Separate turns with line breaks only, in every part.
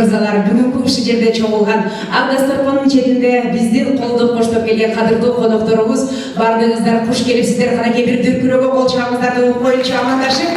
мырзалар, бүгүнкү ушул жерде чогулган ак дасторкондун четинде биздин колдоп коштоп келген кадырлуу конокторубуз бардыгыңыздар куш келипсиздер. Канакей бир дүркүрөөгө кол чабыңыздарды угуп коюнчу амандашып,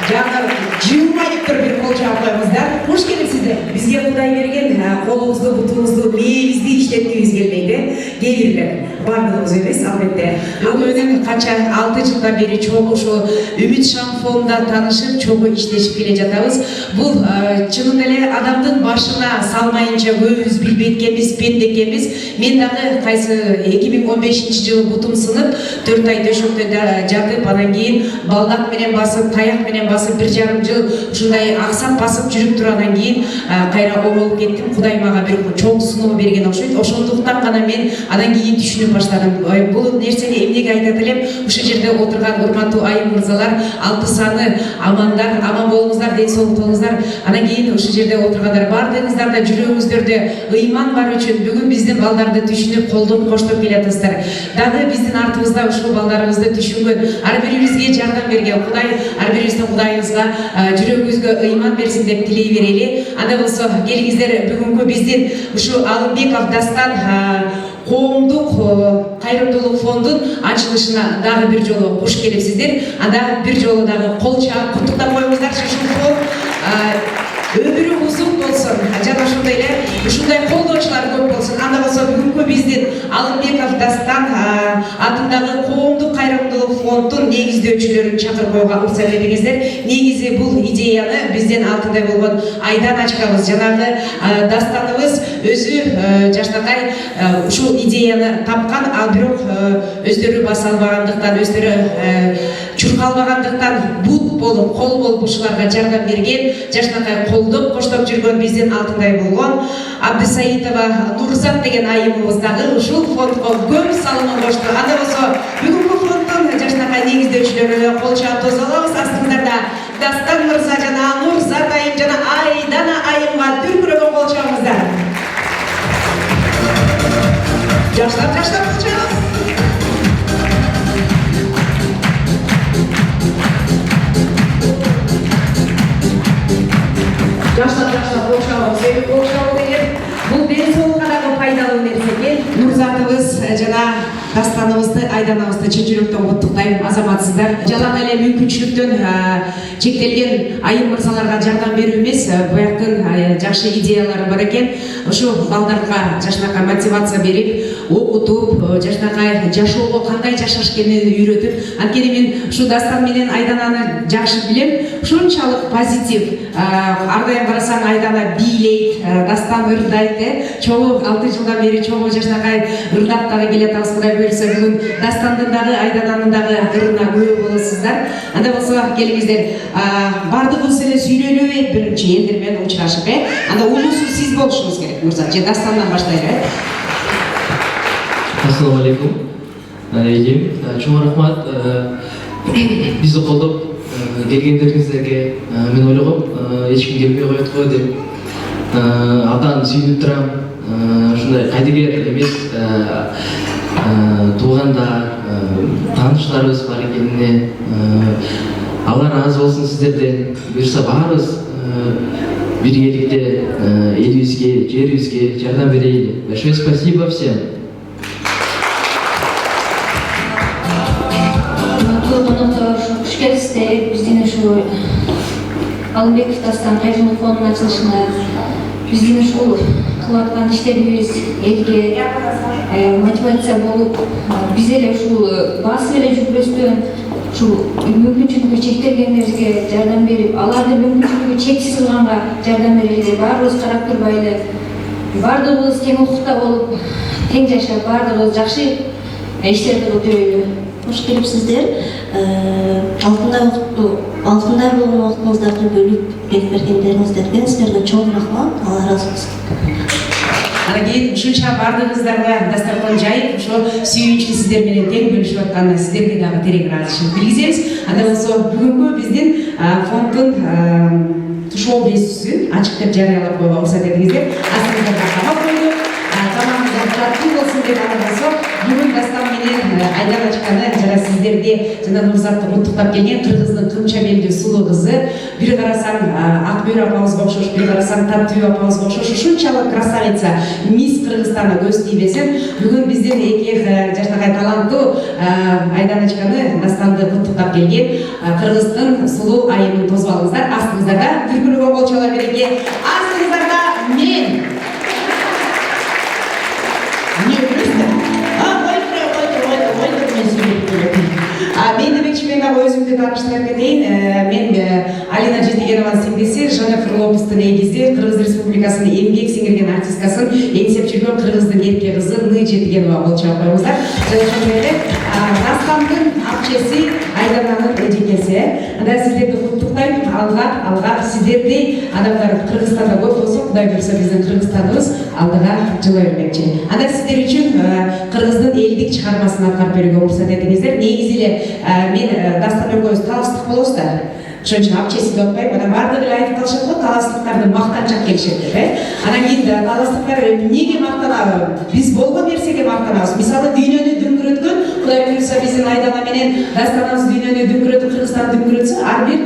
жана жыйылмайып туруп бир кол чаап коюңуздар. Куш келипсиздер. Бизге Кудай берген колубузду, бутубузду, мээбизди иштеткибиз келбейт, кээ бирлер. Бардыгыбыз эмес, албетте. Өнүгүүнүн канча 6 жылдан бери чогуу ушу Үмүт Шам фондунда таанышып, чогуу иштешип келе жатабыз. Бул чынында эле адамдын башына салмайынча көбүбүз билбейт экенбиз, пенде экенбиз. Мен дагы кайсы 2015-жылы бутум сынып, 4 ай дөшөктө жатып, анан кийин балдак менен басып, таяк менен басып 1,5 жыл ушундай аксап басып жүрүп турандан кийин кайра оңолуп кеттим. Кудай мага бир чоң сыноо берген окшойт. Ошондуктан гана мен анан кийин түшүнүп баштадым. Бул нерсени эмнеге айтат элем? Ушул жерде отурган урматтуу айым мырзалар, 6 саны амандар, аман болуңуздар, ден соолуктуңуздар. Анан кийин ушул жерде отургандар бардыгыңыздарда жүрөгүңүздөрдө ыйман бар үчүн бүгүн биздин балдарды түшүнүп, колдоп коштоп келатсыздар. Дагы биздин артыбызда ушул балдарыбызды түшүнгөн, ар бирибизге жардам берген Кудай, ар бирибиздин Кудайыбызга жүрөгүбүзгө ыйман берсин деп тилей берели. Анда болсо келиңиздер, бүгүнкү биздин ушул Алымбеков Дастан коомдук кайрымдуулук фондунун ачылышына дагы бир жолу куш келипсиздер. Анда бир жолу дагы кол чаап куттуктап коюңуздарчы. Ушул фонд өмүрү узун болсун, жана ошондой эле ушундай колдоочулар көп болсун. Анда болсо бүгүнкү биздин Алымбеков Дастан атындагы коомдук кайрымдуулук фонддун негиздөөчүлөрүн чакырып коюуга уруксат этиңиздер. Негизи бул идеяны биздин алтындай болгон Айдан ачкабыз, жанагы Дастаныбыз өзү жашнакай ушул идеяны тапкан, ал бирок өздөрү баса албагандыктан, өздөрү чуркалбагандыктан бут болуп, кол болуп ушуларга жардам берген, жашнакай колдоп коштоп жүргөн биздин алтындай болгон Абдысаитова Нурзат деген айымыбыз дагы ушул фондго көп салымын кошту. Анда болсо бүгүнкү фонддун жашнакай негиздөөчүлөрүнө кол чаап тосолобуз. Астыңдарда Дастан мырза жана Нурзат айым жана Айдана айымга дүркүрөөгө кол чабыңыздар. Жаштап кол чабыңыз. Жаштап кол чабыңыз. Себеби кол чабуу деген бул ден соолукка дагы пайдалуу нерсе экен. Нурзатыбыз жана Дастаныбызды, Айданыбызды чын жүрөктөн куттуктайм. Азаматсыздар. Жалаң эле мүмкүнчүлүктөн чектелген айым мырзаларга жардам берүү эмес, буяктын жакшы идеялары бар экен. Ушу балдарга жашнакай мотивация берип, окутуп, жашнакай жашоого кандай жашаш экенин үйрөтүп, анткени мен ушу Дастан менен Айдананы жакшы билем. Ушунчалык позитив. Ар дайым карасаң Айдана бийлейт, Дастан ырдайт, чогуу 6 жылдан бери чогуу жашнакай ырдап дагы келатабыз. Кудай буйрса бүгүн Дастандын дагы Айдананын дагы ырына күбө болосуздар. Анда болсо келиңиздер, бардыгыбыз эле сүйлөнөбөй биринчи элдер менен учурашып, анда улуусу сиз болушуңуз керек. Мырза, же Дастандан баштайлы.
Ассаламу алейкум. Чоң рахмат. Бизди колдоп келгендериңиздерге мен ойлогом, эч ким келбей коет го деп абдан сүйүнүп турам. Ушундай кайдыгер эмес тууганда тааныштарыбыз бар экенине Алла разы болсун сиздерден. Буюрса баарыбыз биргеликте элибизге, жерибизге жардам берейли. Большое спасибо всем.
Куш келипсиздер. Биздин ушу Алымбеков Дастан кайрымдуулук фондунун ачылышына биздин ушул кылып аткан иштерибиз элге мотивация болуп, биз эле ушул басып эле жүрбөстөн ушул мүмкүнчүлүгү чектелгендерге жардам берип, аларды мүмкүнчүлүгү чексиз кылганга жардам берели. Баарыбыз карап турбайлы, бардыгыбыз тең укукта болуп, тең жашап, бардыгыбыз жакшы иштерди кылып жүрөлү.
Куш келипсиздер. Алтындай болгон убактыңыздарды бөлүп келип бергендериңиздерге силерге чоң рахмат. Алла разы болсун.
Анан кийин ушунча бардыгыңыздарга дасторкон жайып, ошо сүйүнүчтү сиздер менен тең бөлүшүп атканына сиздерге дагы терең ыраазычылык билгизебиз. Анда болсо бүгүнкү биздин фонддун тушоо бестүүсүн ачык деп жарыялап коюуга уруксат этиңиздер. Астыңыздарда камап коюп, тамагыңызды таттуу болсун деп араласып, бүгүн Дастан менен Айдарачканы жана сиздерди жана Нурзатты куттуктап келген Кыргыздын кымча белдүү сулуу кызы. Бир карасаң Акбүйүр апабызга окшош, бир карасаң Таттуу апабызга окшош, ушунчалык красавица мисс Кыргызстаны көз тийбесин. Бүгүн биздин эки жаштагай таланттуу Айдарачканы Дастанды куттуктап келген Кыргыздын сулуу айымын тосуп алыңыздар. Астыңыздарда дүркүлөгөн колчолор береке. Астыңыздарда мен. Не өкүнүстү? Мен демекчи, мен дагы өзүмдү тааныштырып кетейин. Мен Алина Жетигенованын сиңдиси, Жанефер Лопестин эгизи, Кыргыз Республикасынын эмгек сиңирген артисткасын, эңсеп жүргөн Кыргыздын эрке кызы Ны Жетигенова болуп чыгып коюңуздар. Жана ошондой эле Дастандын апчеси, Айдананын эжекеси. Анда сиздерди куттуктайм. Алга сиздердей адамдар Кыргызстанда көп болсо, Кудай буйрса биздин Кыргызстаныбыз алдыга жыла бермекчи. Анда сиздер үчүн Кыргыздын элдик чыгармасын аткарып берүүгө уруксат этиңиздер. Негизи эле мен Дастан экөөбүз таластык болобуз да. Ошон үчүн апчеси деп атпайм. Анан баардыгы эле айтып калышат го, таластыктарды мактанчак келишет деп, Анан кийин таластыктар эмнеге мактанабыз? Биз болгон нерсеге мактанабыз. Мисалы дүйнөнү дүңгүрөткөн, Кудай буйрса биздин Айдана менен Дастаныбыз дүйнөнү дүңгүрөтүп, Кыргызстанды дүңгүрөтсө, ар бир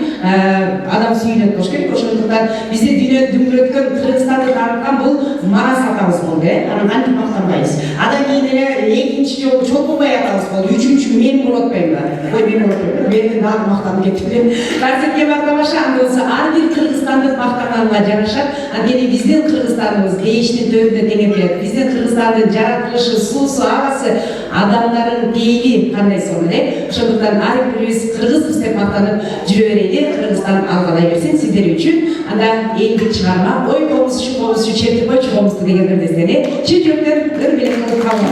адам сүйүнөт болуш керек. Ошондуктан бизди дүйнөнү дүңгүрөткөн Кыргызстанды тааныткан бул Марас атабыз болду, Анан кантип мактанбайбыз? Андан кийин эле экинчи жолу Чолпонбай атабыз болду. Үчүнчү мен болуп атпайм да. Мен болуп атпайм. Мен дагы мактанып кеттим. Кантип мактабаша, анда болсо ар бир кыргызстандык мактаганга жарашат. Анткени биздин Кыргызстаныбыз эчтин төбүндө теңеп, биздин Кыргызстандын жаратылышы, суусу, абасы, адамдарын пейили кандай сонун, Ошондуктан ар бирибиз кыргызбыз деп мактанып жүрө берели. Кыргызстан алгалай берсин сиздер үчүн. Анда элдик чыгарма ой комузчу чертип койчу комузду дегендерди эстене. Чын жүрөктөн өр белек кылып кабыл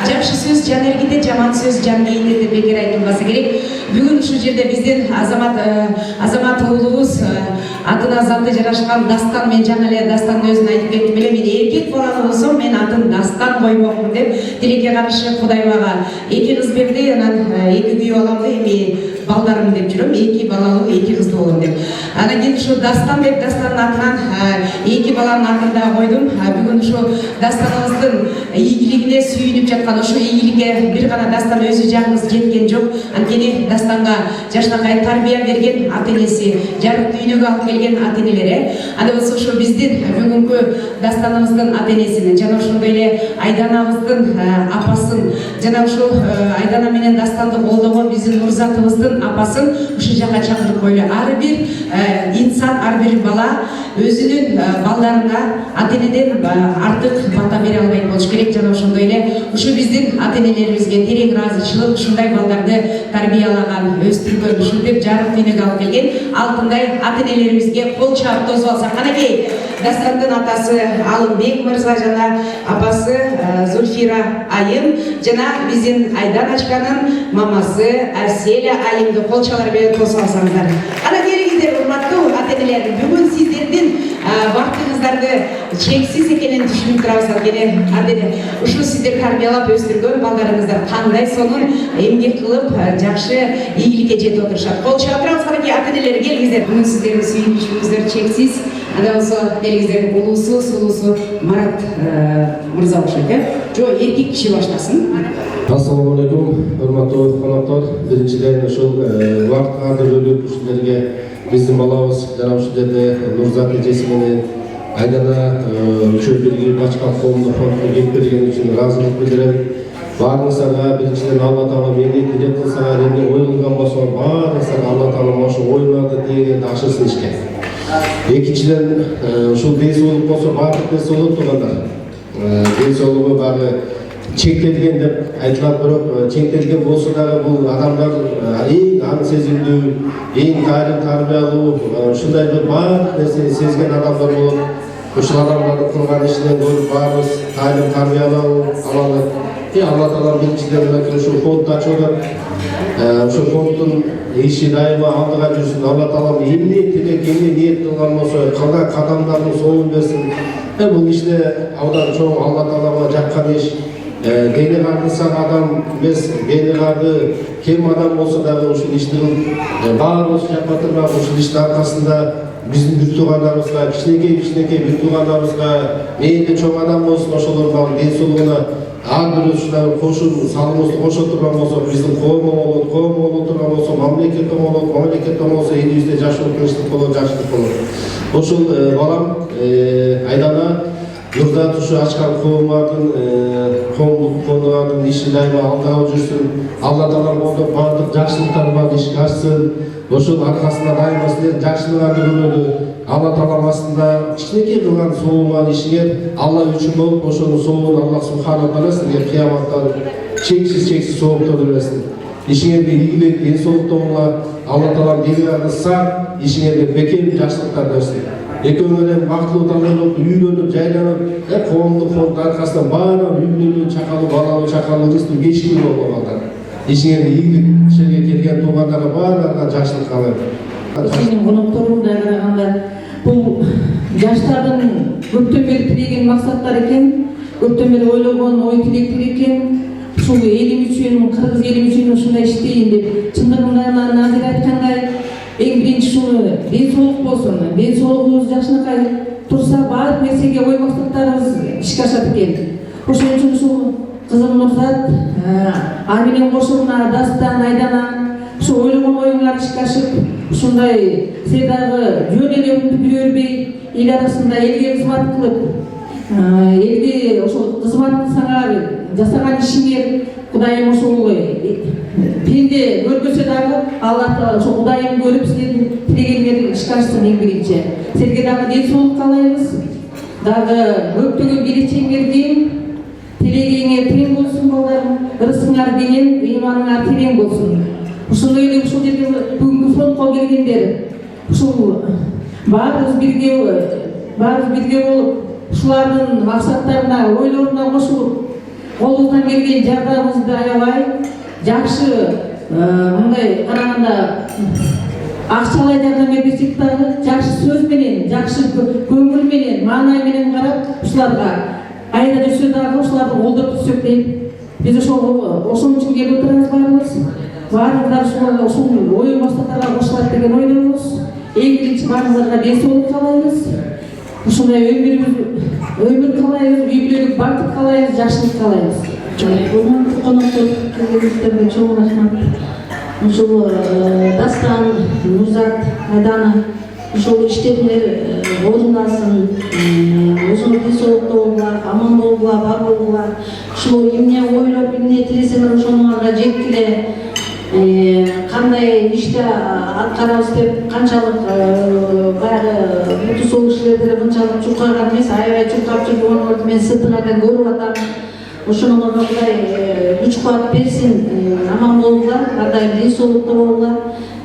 Жакшы сөз жан эргиде, жаман сөз жан кейинде деп бекер айтылбаса керек. Бүгүн ушул жерде биздин Азамат уулубуз атына заты жарашкан Дастан, мен жаңы эле Дастандын өзүн айтып кеттим эле, мен эркек баланы болсом мен атын Дастан коймокмун деп тилекке каршы Кудайым ага эки кыз берди, анан эки күйөө аламды, эми балдарым деп жүрөм, 2 балалуу, 2 кыздуу болом деп. Анан кийин ушу Дастанбек Дастанын атынан 2 баланын атын да койдум. Бүгүн ушу Дастаныбыздын ийгилигине сүйүнүп жаткан, ушу ийгиликке бир гана Дастан өзү жагыңыз жеткен жок. Анткени Дастанга жашнакай тарбия берген ата-энеси, жарык дүйнөгө алып келген ата-энелери. Анда болсо ушу биздин бүгүнкү Дастаныбыздын ата-энесинин жана ошондой эле Айданабыздын апасын жана ушу Айдана менен Дастанды колдогон биздин Нурзатыбыздын апасын ушу жака чакырып койлу. Ар бир инсан, ар бир бала өзүнүн балдарына ата-энеден артык бата бере албайт болуш керек. Жана ошондой эле ушу биздин ата-энелерибизге терең ыраазычылык, ушундай балдарды тарбиялаган, өстүргөн, ушинтип жарык дүйнөгө алып келген алтындай ата-энелерибизге кол чаап тосуп алсак. Канакей, Дастандын атасы Алымбек мырза жана апасы Зульфира айым жана биздин Айданачканын мамасы Аселя айымды кол чалар менен тосуп алсаңыздар. Ана келиңиздер, урматтуу ата-энелер, бүгүн сиздердин бактыңыздарды чексиз экенин түшүнүп турабыз. Анткени ушу сиздер тарбиялап өстүргөн балдарыңыздар кандай сонун эмгек кылып жакшы ийгиликке жетип отурушат. Кол чаап турабыз. Канакей ата-энелер, келиңиздер. Бүгүн сиздердин сүйүнүчүңүздөр чексиз. Анда болсо келиңиздер, улуусу, сулуусу Марат мырза окшойт, жо эркек киши баштасын.
Ассаламу алейкум, урматтуу коноктор. Биринчиден ушул убакытты бөлүп ушулерге биздин балабыз жана ушул жерде Нурзат эжеси менен Айдана үчөө биригип ачкан коомдук фондуна келип берген үчүн ыраазычылык билдирем. Баарыңыздарга биринчиден Алла Таала мени тилеп кылса, эмне ой кылган болсо баарыңыздарга Алла Таала ошо оюларды дегенде ашырсын ишке. Экинчиден ушул ден соолук болсо баардык ден соолук туугандар. Ден соолугу баары чектелген деп айтылат, бирок чектелген болсо дагы бул адамдар эң ан сезимдүү, эң тайрым тарбиялуу, ушундай бир баардык нерсени сезген адамдар болот. Ушул адамдардын кылган ишинен көрүп баарыбыз тайрым тарбиялоо алалы. Алла Таала биринчиден ушул фондду ачып атат. Ушул фонддун иши дайыма алдыга жүрсүн. Алла Таала эмне тилек, эмне ниет кылган болсо кандай кадамдардын соңун берсин. Бул иште абдан чоң Алла Таалага жаккан иш. Дени кардысак адам эмес, дени карды кем адам болсо дагы ушул иштин баарыбыз жапа турган ушул иштин аркасында биздин бир туугандарыбызга, кичинекей бир туугандарыбызга, мээде чоң адам болсун, ошолордун ден соолугуна ар бир ушундай кошун салымыбызды кошо турган болсок, биздин коом боло турган болсо, мамлекет болот, мамлекеттен болсо элибизде жашоо тынчтык болот, жакшылык болот. Ошол балам Айдана Нурзат ушу ачкан коомдун фондунун иши дайыма алдыга жүрсүн. Алла Таала колдоп баардык жакшылыктар бар ишке ачсын. Ошол аркасында дайыма силер жакшылыгыңарды көрөлү. Алла Таала астында кичинекей кылган соолуган ишиңер Алла үчүн болуп, ошонун соолугун Алла субхана таала силерге кыяматта чексиз соолуктарды берсин. Ишиңерге ийгилик, ден соолукту болуңар. Алла Таала дилиңерди сак, ишиңерге бекем жакшылыктар берсин. Экөө менен бактылуу таланып, үйлөнүп, жайланып, коомдук фонд аркасында баары үйлөнүү, чакалуу, балалуу, чакалуу, кыздуу кечиктүү болгондар. Ишиңерге ийгилик, ишиңерге келген туугандарга баарына жакшылык каалайм.
Сенин конокторуңда караганда бул жаштардын көптөн бери тилеген максаттар экен, көптөн бери ойлогон ой тилектер экен. Ушул элим үчүн, кыргыз элим үчүн ушундай иштейин деп, чындыгында Назир айткандай, эң биринчи ушуну ден соолук болсун, ден соолугубуз жакшынакай турса, баардык нерсеге ой максаттарыбыз ишке ашат экен. Ошон үчүн ушул кызым Нурзат, ар менен кошо мына Дастан, Айдана, ушу ойлогон оюңар ишке ашып, ушундай силер дагы жөн эле өмүрдү бүтө бербей, эл арасында элге кызмат кылып, элге ошол кызмат кылсаңар, жасаган ишиңер Кудайым ошол пенде көргөсө дагы Алла Таала ошо Кудайым көрүп силердин тилегениңерди ишке ашсын. Эң биринчи силерге дагы ден соолук каалайбыз, дагы көптөгөн келечегиңердин тилегиңер тең болсун, балдарым, ырысыңар менен ыйманыңар терең болсун. Ошондой эле ушул жерге бүгүнкү фондко келгендер, ушул баарыбыз бирге болуп, ушулардын максаттарына, ойлоруна кошулуп, колубуздан келген жардамыбызды аябай, жакшы мындай караганда акчалай жардам бербесек дагы, жакшы сөз менен, жакшы көңүл менен, маанай менен карап, ушуларга айда жүрсө дагы ушуларды колдоп түшсөк деп, биз ошон үчүн келип отурабыз баарыбыз. Баарыңыздар ушул баарыңыздарга ден соолук каалайбыз. Ушундай өмүр каалайбыз, үй бүлөлүк бактык каалайбыз, жакшылык каалайбыз.
Урматтуу коноктор, келгениңиздерге чоң рахмат. Ушул Дастан, Нурзат, Айдана ушул иштериңер орундасын, өзүңөр ден соолукта болгула, аман болгула, бар болгула. Ушул эмне ойлоп, эмне тилесеңер ошонуңарга жеткиле. Кандай иште аткарабыз деп канчалык баягы буту сол кишилер деле мынчалык чуркаган эмес, аябай чуркап жүргөндөрдү мен сыртыңардан көрүп атам. Ошоңорго Кудай күч-кубат берсин, аман болгула, ар дайым ден соолукта болгула.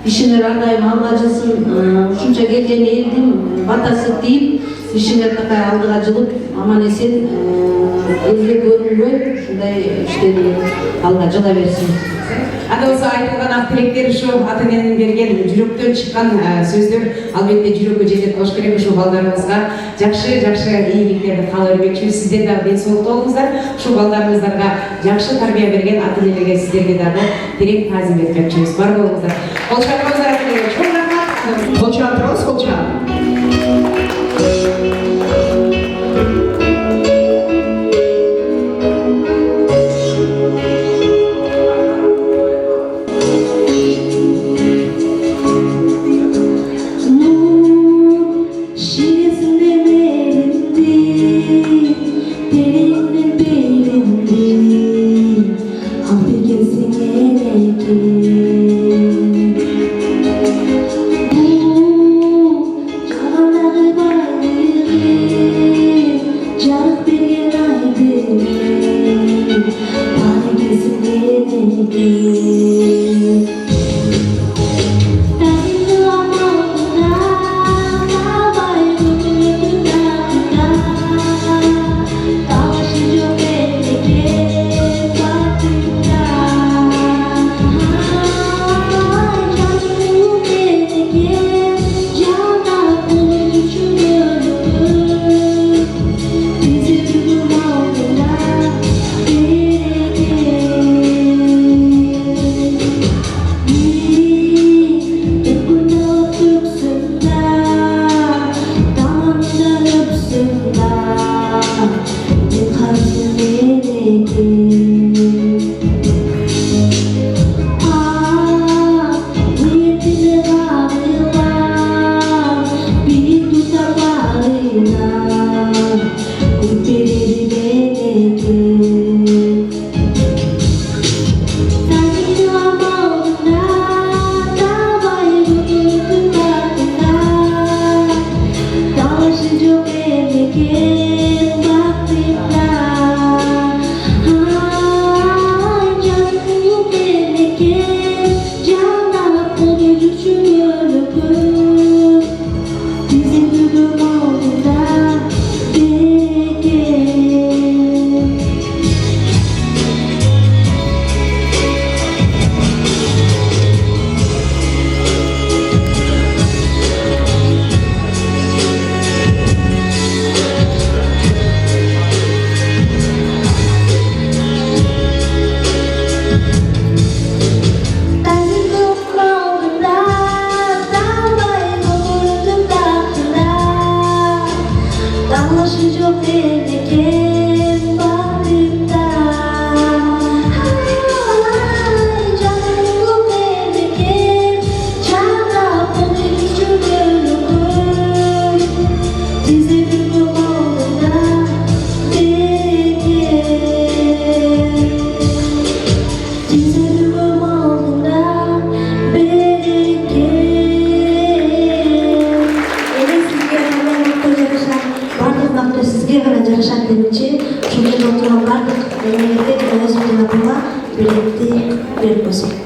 Ишиңер ар дайым алга жылсын, ушунча келген элдин батасы тиип, ишиңер такай алдыга жылып, аман эсен элге көрүнбөй, ушундай иштерди алга жыла берсин.
Анда болсо айтылган ак тилектер ушу ата эненин берген жүрөктөн чыккан сөздөр албетте жүрөккө жетет болуш керек. Ушул балдарыбызга жакшы ийгиликтерди каалай бермекчибиз. Сиздер дагы ден соолукта болуңуздар. Ушул балдарыбыздарга жакшы тарбия берген ата энелерге сиздерге дагы терең таазим бермекчибиз. Бар болуңуздар. Кол чапкыңыздар. Чоң рахмат. Кол чаптырабыз, кол чап.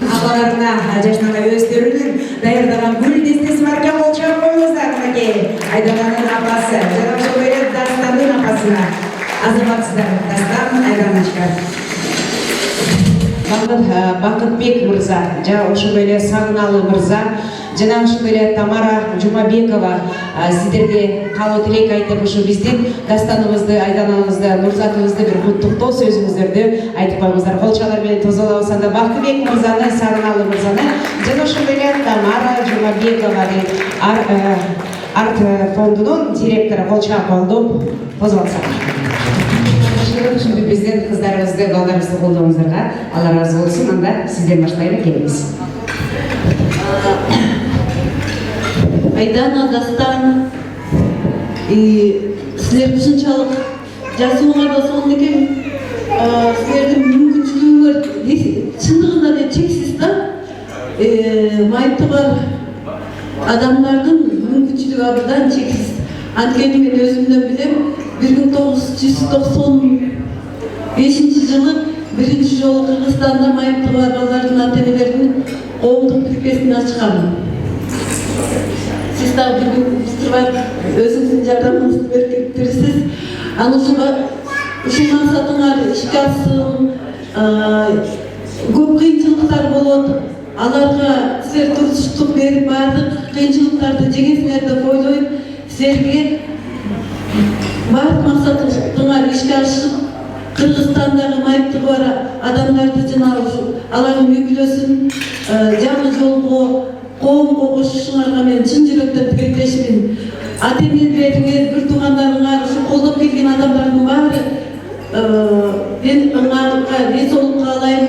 Абаларына жашнага өздөрүнүн даярдаган гүл дестеси бар экен, кол чаап коюңуздар. Мынакей Айдананын апасы, жана ошол эле Дастандын апасына азаматсыздар. Дастан, Айданычка. Бакытбек мырза, жана ошол эле Сагыналы мырза, жана ошол эле Тамара Жумабекова сиздерге каалоо тилек айтып, ушу биздин Дастаныбызды, Айданабызды, Нурзатыбызды бир куттуктоо сөзүңүздөрдү айтып коюңуздар. Кол чалар менен тозолобуз. Анда Бакытбек мырзаны, Сагыналы мырзаны, жана ошол эле Тамара Жамалбекова арт фондунун директору кол чаап колдоп козуп атсак. Ушинтип биздин кыздарыбызды, балдарыбызды колдооңуздарга Алла ыраазы болсун. Анда сизден баштайлы келебиз.
Айдана, Дастан, силер ушунчалык жасооңар да сонун экен. Силердин мүмкүнчүлүгүңөр чындыгында эле чексиз да. Майыпты бар адамдардын мүмкүнчүлүгү абдан чексиз. Анткени мен өзүмдөн билем, 1995 жылы биринчи жолу Кыргызстанда майыпты бар балдардын ата-энелеринин коомдук тилкесин ачкан. Siz de bugün Mustafa'nın özünüzün yardımınızı berkittirsiniz. Uşul maksatыңар ишке ашсын, көп кыйынчылыктар болот. Аларга силер турмуштук берип баардык кыйынчылыктарды жеңесиңер деп ойлойм. Силерге баардык максатыңар ишке ашып, Кыргызстандагы майыптыгы бар адамдарды жана алардын үй бүлөсүн жаңы жолго коомго кошушуңарга мен чын жүрөктөн тилектешмин. Ата-энелериңер, бир туугандарыңар, ушу колдоп келген адамдардын баары мен ыңарга, денсаулык каалайм,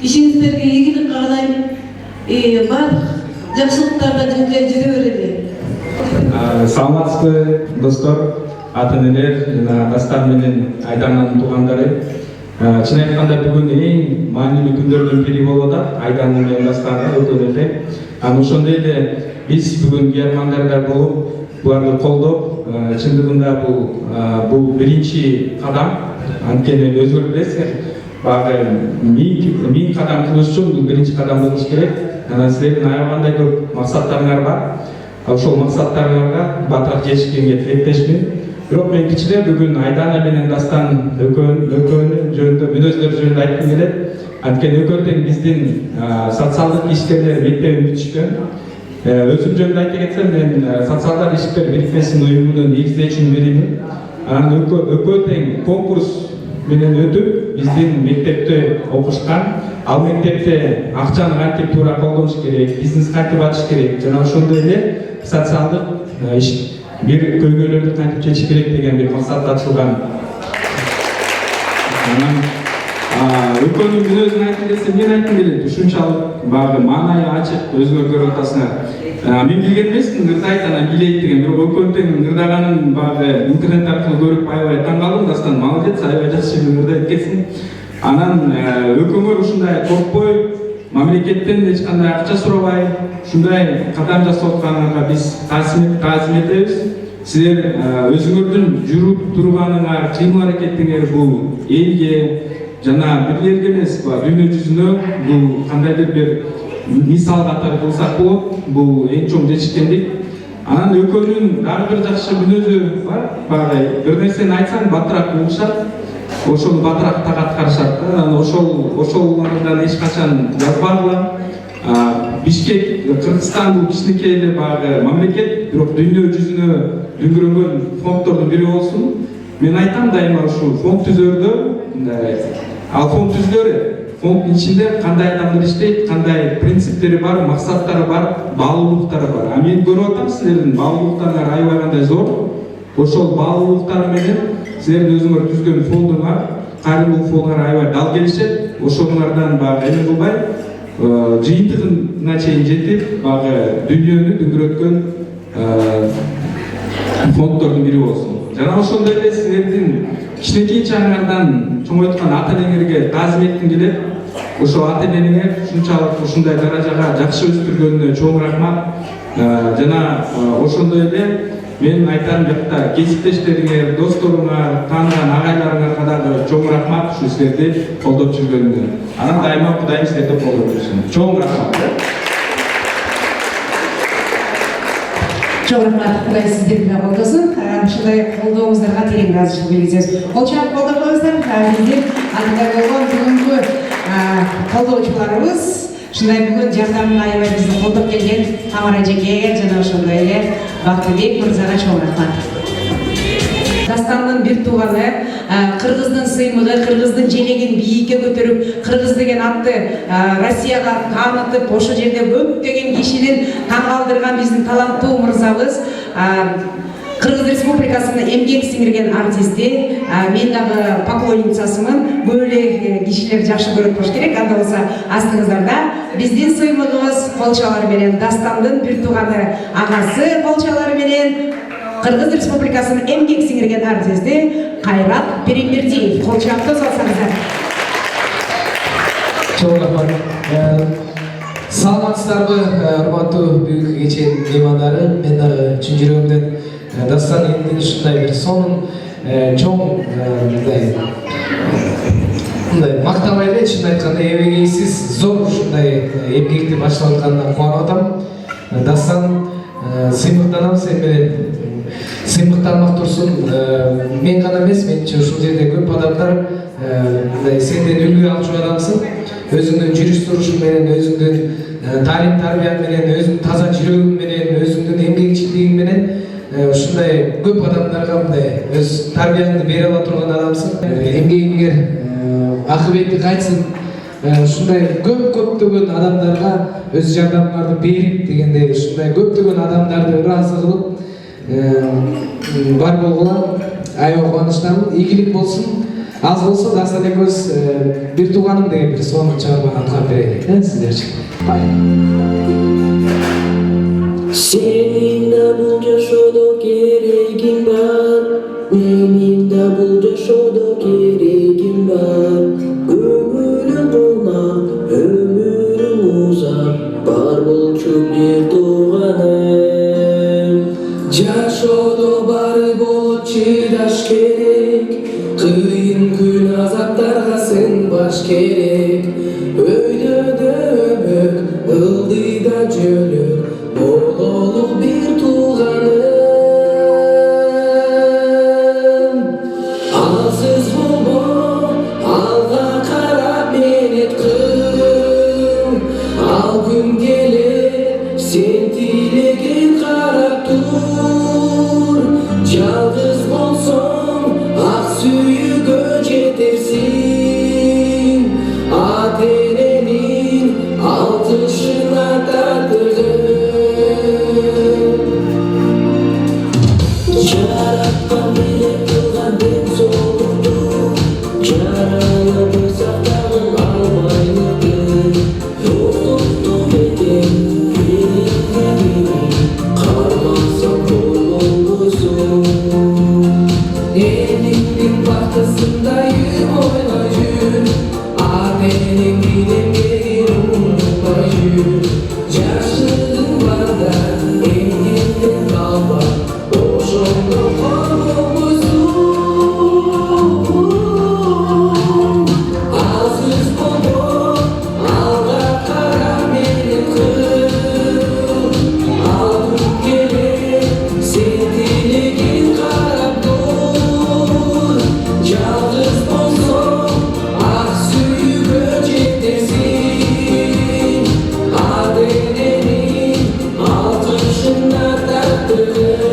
ишиңиздерге ийгилик каалайм. Баардык жакшылыктарда жүзү жүрө берели.
Саламатсызбы достор, ата-энелер, Дастан менен Айдананын туугандары. Чын айтканда бүгүн эң маанилүү күндөрдүн бири болуп атат. Айдана менен Дастанга өкүлдөрү. Ошондой эле биз бүгүн германдарда болуп, буларды колдоп, чындыгында бул биринчи кадам. Анткени өзүңөр билесиңер, баягы 1000 кадам кылыш үчүн бул биринчи кадам болуш керек. Анан силердин аябагандай көп максаттарыңар бар. Ошол максаттарыңарга батыраак жетишкенге тилектешмин. Бирок мен кичине бүгүн Айдана менен Дастан экөөнүн жөнүндө, мүнөздөрү жөнүндө айткым келет. Анткени экөөдөн биздин социалдык ишкерлер мектебин бүтүшкөн. Өзүм жөнүндө айта кетсем, мен социалдык ишкер бирикмесинин уюмунун негиздөөчүнүн биримин. Анан экөөдөн конкурс менен өтүп, биздин мектепте окушкан. Ал мектепте акчаны кантип туура колдонуш керек, бизнес кантип ачыш керек, жана ошондой эле социалдык иш бир көйгөйлөрдү кантип чечиш керек деген бир максат ачылган. Өлкөнүн мүнөзүн айткым келсе, мен айткым келет, ушунчалык баягы маанайы ачык, өзүңөр көрүп атасыңар. Мен билген эмесмин, ырдайт, анан билейт деген, бирок өлкөнүн ырдаганын баягы интернет аркылуу көрүп аябай таң калдым. Дастан молодец, аябай жакшы ырдайт экенсиң. Анан өлкөңөр ушундай коркпой, мамлекеттен эч кандай акча сурабай, ушундай кадам жасап атканыңарга биз таазим этебиз. Силер өзүңөрдүн жүрүп турганыңар, кыймыл аракетиңер бул элге жана бирлерге эмес, дүйнө жүзүнө бул кандайдыр бир мисал катары кылсак болот. Бул эң чоң жетишкендик. Анан өлкөнүн дагы бир жакшы мүнөзү бар. Баягы бир нерсени айтсаң батыраак угушат, ошону батыраак так аткарышат. Анан ошолордон эч качан жазбагыла. Бишкек, Кыргызстан бул кичинекей эле баягы мамлекет, бирок дүйнө жүзүнө дүңгүрөнгөн фонддордун бири болсун. Мен айтам дайыма ушул фонд түзөрдө, ал фонд түзүлөрү, фонддун ичинде кандай адамдар иштейт, кандай принциптери бар, максаттары бар, баалуулуктары бар. Мен көрүп атам, силердин баалуулуктарыңар аябай кандай зор. Ошол баалуулуктар менен силердин өзүңөр түзгөн фондуңар, кайрымдуулук фондуңар аябай дал келишет. Ошоңардан баягы эме кылбай, жыйынтыгына чейин жетип, баягы дүйнөнү дүңгүрөткөн фонддордун бири болсун. Жана ошондой эле силердин кичинекей чагыңардан чоңойткан ата-энеңерге таазим этким келет. Ошо ата-энеңер ушунчалык ушундай даражага жакшы өстүргөнүнө чоң рахмат. Жана ошондой эле мен айтарым жакта кесиптештериңер, досторуңар, тааныган агайларыңарга дагы чоң рахмат ушу силерди колдоп жүргөнүнө. Анан дайыма Кудайым силерди колдоп жүрсүн. Чоң рахмат.
Чоң рахмат, Кудай сиздерди да колдосун. Ушундай колдооңуздарга терең ыраазычылык билдиребиз. Кол чаап колдоп коюңуздар. Биздин анда болгон бүгүнкү колдоочуларыбыз ушундай бүгүн жардамын аябай бизди колдоп келген Тамара эжекеге жана ошондой эле Бактыбек мырзага чоң рахмат. Дастандын бир тууганы, кыргыздын сыймыгы, кыргыздын желегин бийикке көтөрүп, кыргыз деген атты Россияга таанытып, ошол жерде көптөгөн кишинин таң калдырган биздин таланттуу мырзабыз, Кыргыз Республикасынын эмгек сиңирген артисти, мен дагы поклонницасымын. Көп эле кишилер жакшы көрөт болуш керек. Анда болсо астыңыздарда биздин сыймыгыбыз колчалары менен Дастандын бир тууганы агасы колчалары менен Кыргыз Республикасынын эмгек сиңирген артисти Кайрат Перембердиев. Колчакты салсаңыздар.
Чоң рахмат. Саламатсыздарбы, урматтуу бүгүнкү кеченин меймандары. Мен дагы чын жүрөгүмдөн Дастан элдин ушундай бир сонун чоң мындай мактабай эле, чын айтканда эбегейсиз зор ушундай эмгекти баштап атканына кубанып атам. Дастан сыймыктанабыз, сен менен сыймыктанмак турсун. Мен гана эмес, менче ушул жерде көп адамдар сенден үлгү алчу адамсың. Өзүңдүн жүрүш турушуң менен, өзүңдүн талим тарбияң менен, өзүңдүн таза жүрөгүң менен, өзүңдүн эмгекчилигиң менен ушундай көп адамдарга мындай өз тарбияңды бере ала турган адамсың. Эмгегиңер акыбети кайтсын. Ушундай көптөгөн адамдарга өз жардамыңарды берип дегендей ушундай көптөгөн адамдарды ыраазы кылып бар болгула аябай кубанычтамын. Ийгилик болсун. Аз болсо Дастан экөөбүз бир тууганым деген бир сонун чыгарманы аткарып берели сиздерчи.
Senin de bu yaşodo gereğin var, benim de bu yaşodo gereğim var. Ömürüm dolma, ömürüm uzak, var bolçu bir tuğanım. Yaşodo bari bolup çıdaş gerek, kıyın gün azaptarga sen baş gerek. Öyle dömük, ıldı da jölük, bololuk bir tuğanım. Alsız bulma, alga karab menet kıl. Al gün gelir, sen tilegen karab dur. Yalnız bolsam, ak suyu göcetersin. Adenenin altışına tardırır. Yaratkan bile kılgan ben soğudum. Yarana bir saklağım almaydı. Yokluktum edim, benimle benim. Karmazsam bolmuşsun. Elimin bahtasındayım oynayın. Adenin benim yerim unutmayın. Yaşlılığım var da elimden kalma. Boşumda korkumuzun. Alsız baba, alga kara benim kıl. Aldım gele, sen dilegin karab dur. Yalnız bolsam, ak suyu göcetersin. Adenenin altışına tardırır.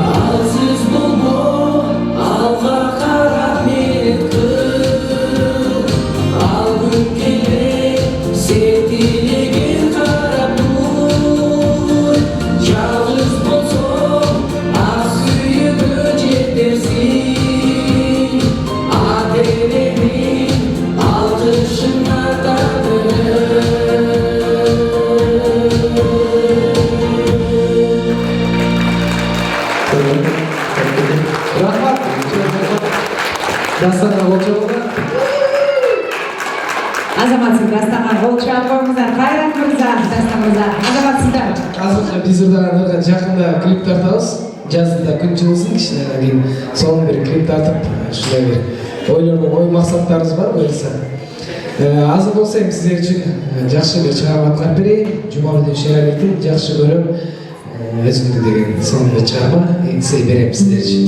Alsız bulma, alga kara menet kıl. Al gün gelir, sen dilegen karab dur. Yalnız bolsam, ak suyu göcetersin. Adenenin altışına tardırır.
Рахмат. Дастанга болчоңуздар.
Азаматсың, Дастанга кол чаап коюңуздар. Кайрат мырза, Дастан мырза, азаматсыздар.
Азыр биз Ырдаган жакында клип тартабыз. Жазында күн жылысын кичине кийин сонун бир клип тартып, ушундай бир ойлордон ой максаттарыбыз бар буюрса. Азыр болсо эми сиздер үчүн жакшы бир чыгарма аткарып берейин. Жумабедин Шералиевдин жакшы көрөм өзүңдү деген сонун чыгарма. Эңсей берем сиздер үчүн.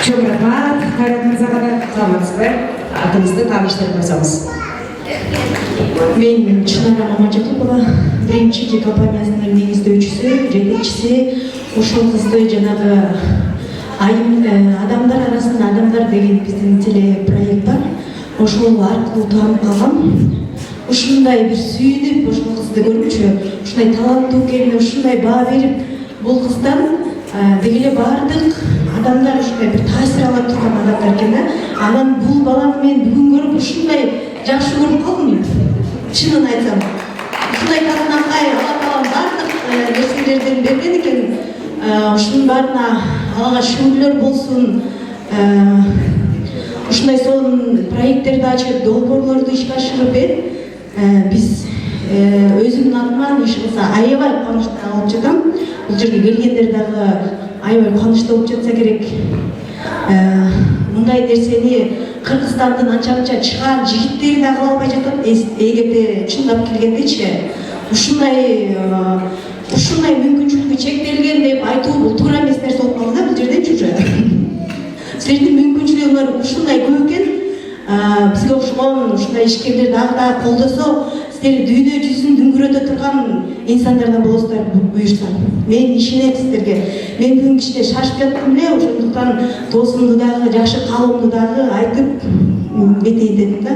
Çok rahmat. Hayrat Mırzaға да құламаңызбы. Атыңызды таныштырып қойсаңыз.
Мен Чынара Мамажакупова, Dreamcity компаниясының негіздеушісі, жетекшісі. Ошол кызды жанагы адамдар арасында адамдар деген биздин телепроект бар. Ошол аркылуу таанып калгам. Ушундай бир сүйүнүп, ошол кызды көрүпчү, ушундай таланттуу экенин, ушундай баа берип, бул кыздан деги эле баардык адамдар ушундай бир таасир ала турган адамдар экен да. Анан бул баланы мен бүгүн көрүп ушундай жакшы көрүп калдым. Чынын айтсам, ушундай таланткай Алла таалам баардык нерселерден берген экен. Ушунун баарына Аллага шүгүрлөр болсун. Ушундай сонун проекттерди ачып, долбоорлорду ишке ашырып биз өзүмдүн атыман иш кылса аябай кубанычта болуп жатам. Бул жерге келгендер дагы аябай кубанычта болуп жатса керек. Мындай нерсени Кыргызстандын анча-мынча чыган жигиттери да кыла албай жатат. Эгерде чындап келгендечи, ушундай мүмкүнчүлүгү чектелген деп айтуу бул туура эмес нерсе болуп калды да бул жердечи уже. Силердин мүмкүнчүлүгүңөр ушундай көп экен. Бизге окшогон ушундай ишкерлер дагы колдосо, силер дүйнө жүзүн дүңгүрөтө турган инсандардан болосуздар буюрса. Мен ишенем сиздерге. Мен бүгүн кичине шашып жаттым эле, ошондуктан досумду дагы, жакшы калымды дагы айтып кетейин дедим да.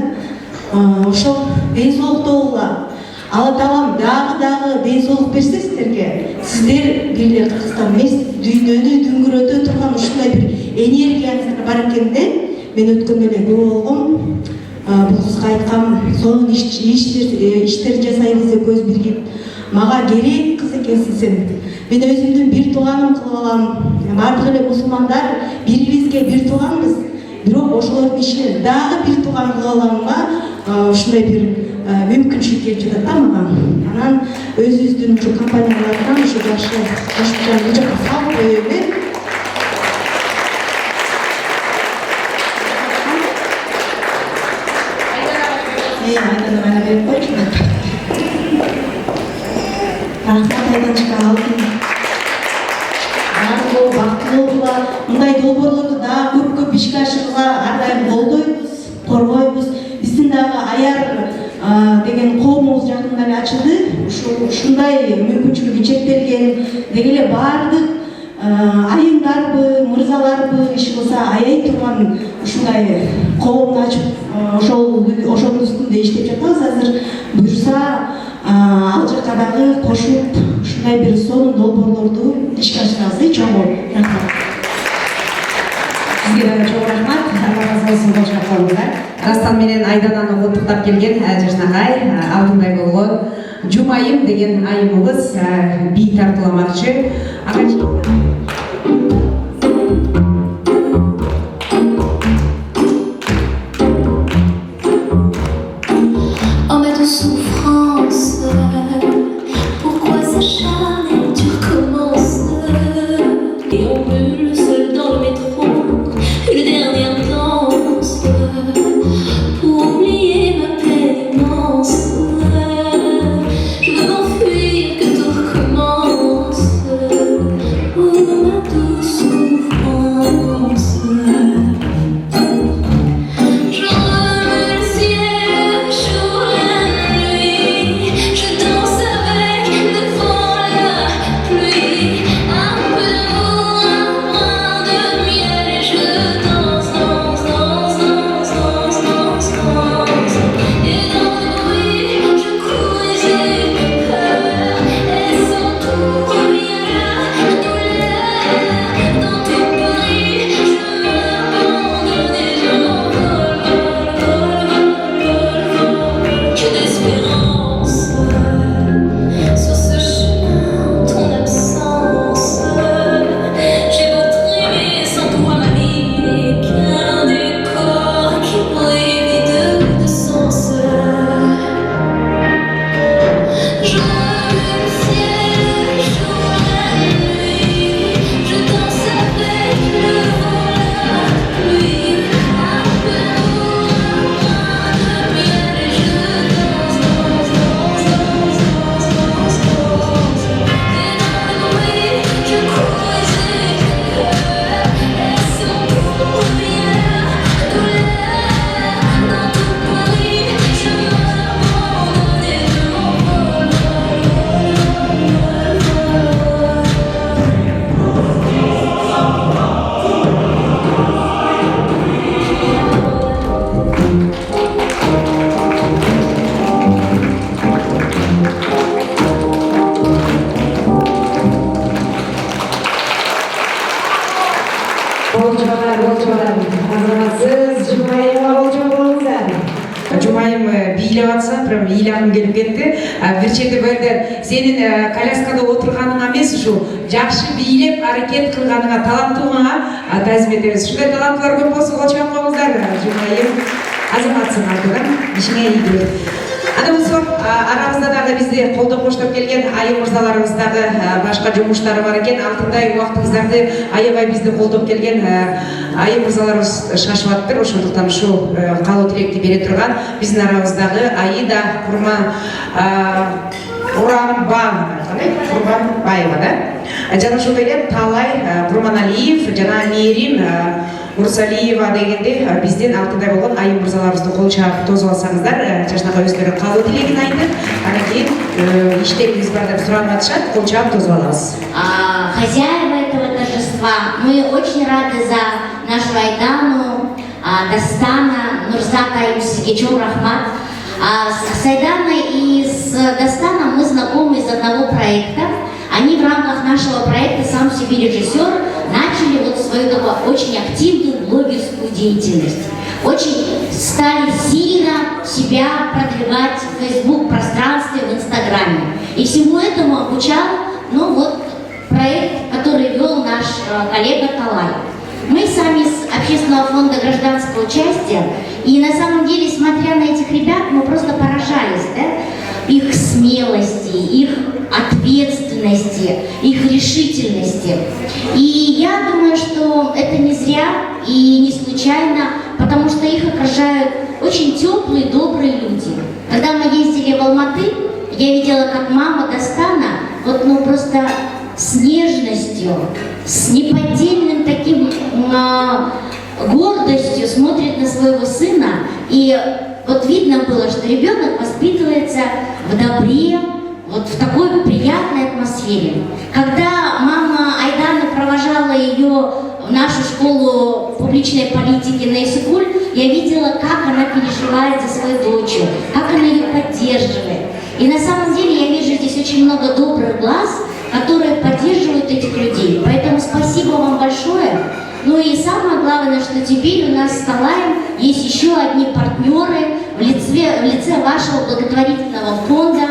Ошол ден соолукта болгула. Алла таалам дагы ден соолук берсе сиздерге, сиздер бир эле Кыргызстан эмес, дүйнөнү дүңгүрөтө турган ушундай бир энергияңыздар бар экенде мен өткөндө эле күбө болгом. Бул кызга айткам, сонун иштер жасайбыз деп көз биргип, мага керек кыз экенсиң сен. Мен өзүмдүн бир тууганым кылып алам. Бардык эле мусулмандар бирибизге бир тууганбыз. Бирок ошолордун ишин дагы бир тууган кылып аламга ушундай бир мүмкүнчүлүк келип жатат да мага. Анан өзүбүздүн ушу компаниялардан ушу жакшы бул жака салып коюп мен Айдана гана берип койчу. Рахмат Айданчика, алтын. Барлоо бактылууга, мындай долбоорлорду дагы көп ишке ашырууга ар дайым колдойбуз, коргойбуз. Биздин дагы аяр деген коомубуз жакында эле ачылды. Ушундай мүмкүнчүлүгү чектелген деги эле баардык айымдарбы, мырзаларбы иш кылса аяй турган ушундай коомду ачып ошонун үстүндө иштеп жатабыз. Азыр буюрса ал жака дагы кошуп ушундай бир сонун долбоорлорду ишке ашырабыз. Чоң рахмат.
Сизге дагы чоң рахмат. Алла разы болсун болчакалыңдар. Дастан менен Айдананы куттуктап келген жашнагай алдындай болгон Жумайым деген айымыбыз бий тартууламакчы.
Oh mais de souffrance, pourquoi s'acharner, tu recommences. Et on brûle seul dans le métro, une dernière danse, pour oublier ma peine immense. Je veux m'enfuir, que tout recommence, oh ma douce souffrance.
Жумайым бийлеп атса, прям ыйланып келип кетти. Бир чети бerde сенин коляскада отурганыңа эмес, ушу жакшы бийлеп аракет кылганыңа, таланттууңа таазим этебиз. Ушундай таланттуулар көп болсо колчоң коңуздар. Жумайым азаматсың артынан, ишиңе ийгилик. Анда болсо арабызда дагы бизди колдоп коштоп келген айым мырзаларыбыз дагы башка жумуштары бар экен. Алтындай убактыңыздарды аябай бизди колдоп келген айым мырзаларыбыз шашып атыптыр. Ошондуктан ушу каалоо тилекти бере турган биздин арабыздагы Аида Курманбаева да. Жана ошондой эле Талай Курманалиев жана Мээрим Мурсалиева дегенде биздин алтындай болгон айым мырзаларыбызды кол чаап тосуп алсаңыздар, жашнакай өздөрү каалоо тилегин айтып, анан кийин иштериңиз бар деп суранып атышат, кол чаап тосуп алабыз.
Хозяева этого торжества, мы очень рады за нашу Айдану, Дастана, Нурзата и сизге чоң рахмат. С Айданой и с Дастаном мы знакомы из одного проекта. Они в рамках нашего проекта «Сам себе режиссер» начали вот свою такую очень активную блогерскую деятельность. Очень стали сильно себя продвигать в Facebook-пространстве, в Инстаграме. И всему этому обучал, проект, который вел наш коллега Талай. Мы сами из общественного фонда гражданского участия, и на самом деле, смотря на этих ребят, мы просто поражались, их смелости, их ответственности, их решительности. И я думаю, что это не зря и не случайно, потому что их окружают очень теплые, добрые люди. Когда мы ездили в Алматы, я видела, как мама Дастана, вот ну просто с нежностью, с неподдельным таким гордостью смотрит на своего сына. И вот видно было, что ребенок воспитывается в добре, вот в такой приятной атмосфере. Когда мама Айдана провожала ее в нашу школу публичной политики на Исыкуль, я видела, как она переживает за свою дочь, как она ее поддерживает. И на самом деле я вижу здесь очень много добрых глаз, которые поддерживают этих людей. Поэтому спасибо вам большое. Ну и самое главное, что теперь у нас с Талаем есть еще одни партнеры в лице вашего благотворительного фонда.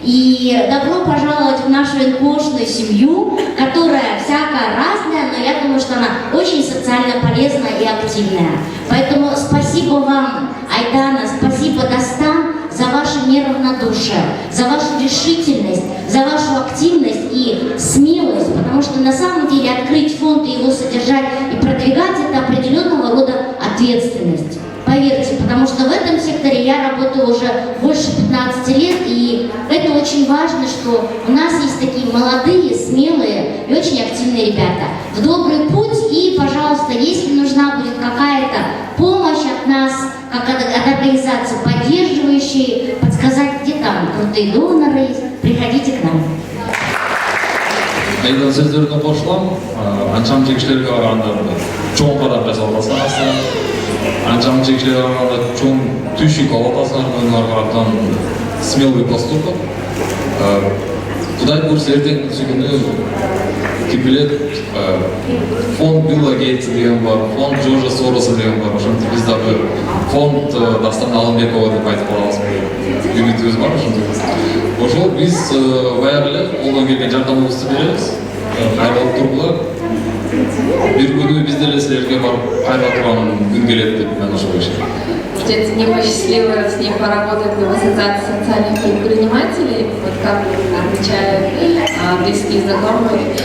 И добро пожаловать в нашу НКОшную семью, которая всякая разная, но я думаю, что она очень социально полезная и активная. Поэтому спасибо вам, Айдана, спасибо, Дастан, за ваше неравнодушие, за вашу решительность, за вашу активность и смелость, потому что на самом деле открыть фонд и его содержать и продвигать – это определенного рода ответственность. Поверьте, потому что в этом секторе я работаю уже больше 15 лет, и это очень важно, что у нас есть такие молодые, смелые и очень активные ребята. В добрый путь, и, пожалуйста, если нужна будет какая-то помощь от нас, как от организации поддерживающей, подсказать, где там крутые доноры, приходите к нам.
Айдан сөздеріне қосылам, аншам жекшілерге қарағанда чоң қадам жасалғансыңыз, аншам жекшілерге қарағанда чоң түйшік алатасыңыз, мойныңар қараптан смелый поступок. Құдай көрсе ертең күні кім біледі, фонд Билла Гейтса деген бар, фонд Джорджа Сороса деген бар, ошондо биз дагы фонд Дастан Алымбекова деп айтып калабыз, үмүтүбүз бар ошондо. Ошол биз баягы эле колдон келген жардамыбызды беребиз, кайрылып тургула. Бир күнү биз деле силерге барып кайра турган күн келет деп мен ошого ишенем.
Мне очень счастливо с ней поработать в Ассоциации социальных предпринимателей, вот как отмечают близкие знакомые.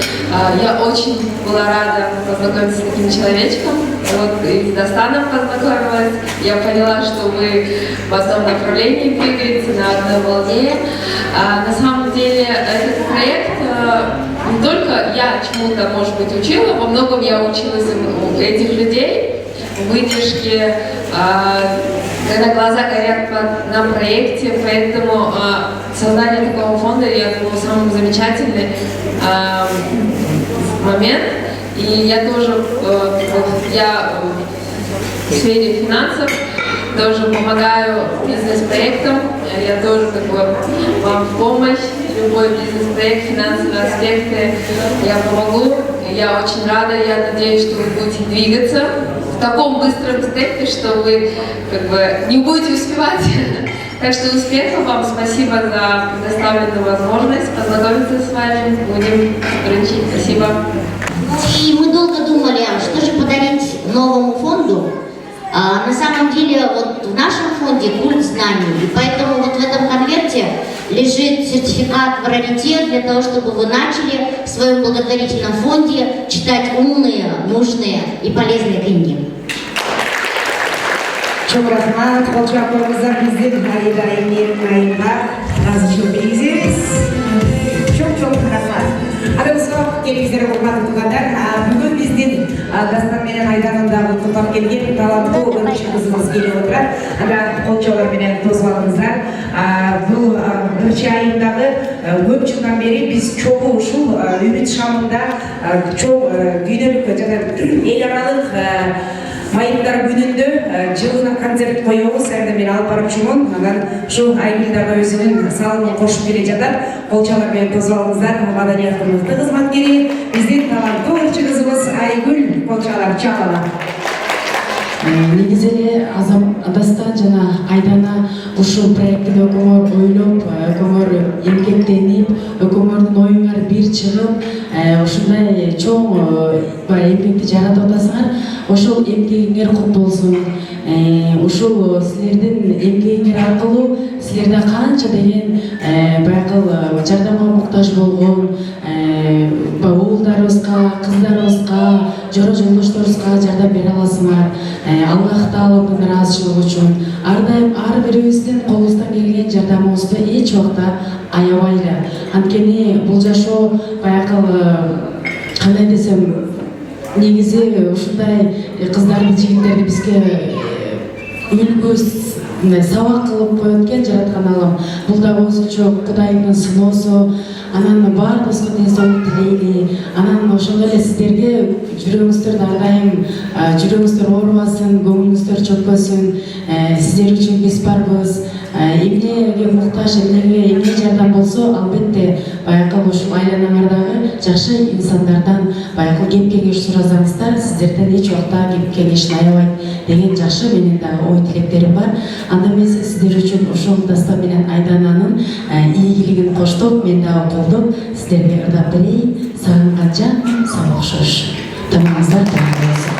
Я очень была рада познакомиться с таким человечком. Вот и с Дастаном познакомилась. Я поняла, что вы в одном направлении двигаете, на одной волне. На самом деле этот проект не только я чему-то, может быть, учила, во многом я училась у этих людей, выдержки, когда глаза горят на проекте, поэтому создание такого фонда, я думаю, самый замечательный момент. И я тоже, я в сфере финансов тоже помогаю бизнес-проектам, я тоже вам в помощь, любой бизнес-проект, финансовые аспекты, я помогу. Я очень рада, я надеюсь, что вы будете двигаться в таком быстром темпе, что вы не будете успевать. Так что успехов вам, спасибо за предоставленную возможность познакомиться с вами, будем сотрудничать. Спасибо.
И мы долго думали, что же подарить новому фонду. На самом деле, вот в нашем фонде культ знаний, и поэтому вот в этом конверте лежит сертификат в раритет для того, чтобы вы начали в своем благотворительном фонде читать умные, нужные и полезные книги.
Çok rahmat, kolçaklarımızdan bizden Halide Ayın'a razı biliriz. Çok rahmat. Adamızға келіңіздер құрметті туғандар, бүгін бізден Дастан менен Айданымдағы құттықтап келген талантты бірінші қызымыз келіп отырады. Қолшаулар менен тозғаныңыздар. Бұл бірінші айындағы көп жылдан бері біз чоғы ушул үміт шамында чоң дүйнөлүк эл аралык майымдар күнүндө жылына концерт коебуз, анда мен алып барып жүрмүн. Анан ушул айгүлдагы өзүнүн салымын кошуп келе жатат. Колчалар менен тосуп алыңыздар. Маданияттын мыкты кызматкери, биздин таланттуу ырчы кызыбыз Айгүл Колчалар чалала.
Негизи эле Дастан жана Айдана ушул проектти өкмөр ойлоп, өкмөр эмгектенип, өкмөрдүн оюңар бир чыгып, ушундай чоң эмгекти жаратып атасыңар. Ошол эмгегиңер кут болсун. Ушул силердин эмгегиңер аркылуу силерде канча деген баягы жардамга муктаж болгон
уулдарыбызга, кыздарыбызга, жора жолдошторубузга жардам бере аласыңар. Аллах Тааланын ыраазычылыгы үчүн ар дайым ар бирибиздин колубуздан келген жардамыбызды эч убакта аябайлы. Анткени бул жашоо баягы кандай десем, негизи ушундай кыздарды, жигиттерди бизге үлгү сабак кылып коет экен жараткан Аллам. Бул да өзүнчө Кудайдын сыноосу. Анан баарыбызга ден соолук тилейли. Анан ошондой эле сиздерге жүрөгүңүздөр ар дайым жүрөгүңүздөр оорубасын, көңүлүңүздөр чөкпөсүн. Сиздер үчүн биз барбыз. Эмнеге муктаж, эмне жардам болсо, албетте баягы ушул айланаңардагы жакшы инсандардан баягы кеп кеңеш сурасаңыздар, сиздерден эч убакта кеп кеңешин аябайт деген жакшы менин дагы ой тилектерим бар. Анда мен сиздер үчүн ошол Дастан менен Айдананын ийгилигин коштоп, мен дагы колдоп сиздерге ырдап берейин. Сагынган жан сага окшош. Тамагыңыздар тамак болсун.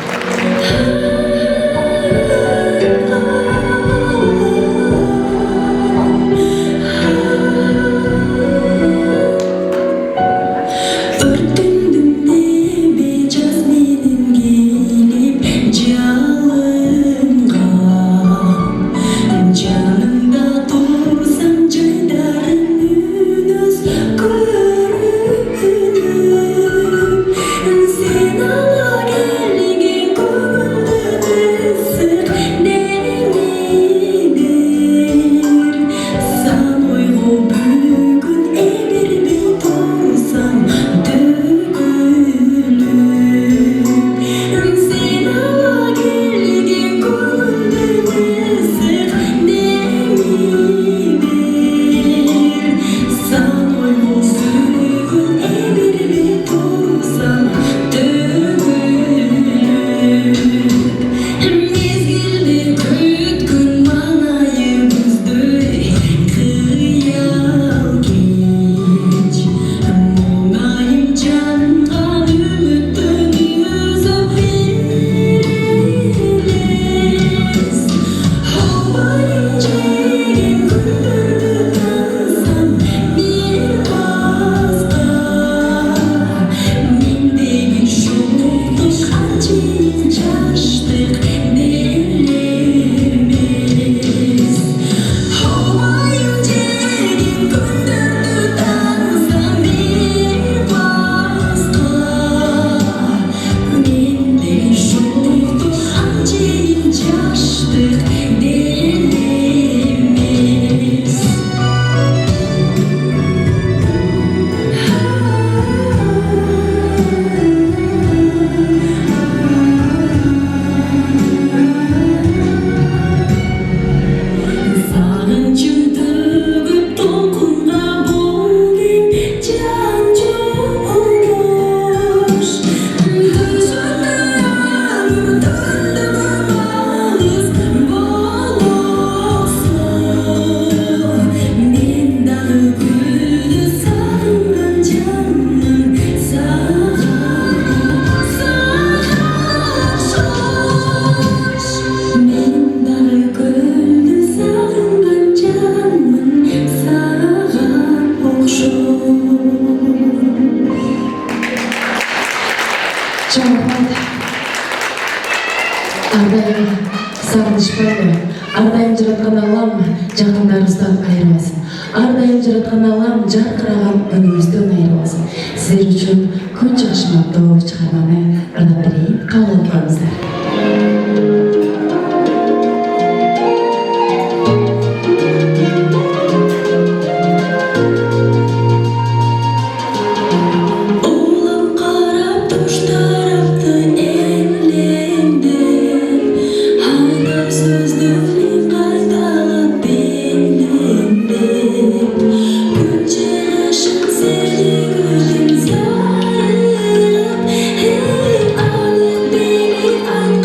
Сагынышпайлы, ар дайым жараткан Аллам жакындарыбыздан айырбасын. Ар дайым жараткан Аллам жаркыраган өнүбүздөн айырбасын. Сиздер үчүн күн чыгышын аттуу чыгарманы ырдап берейин, кабыл алып коюңуздар.
I'm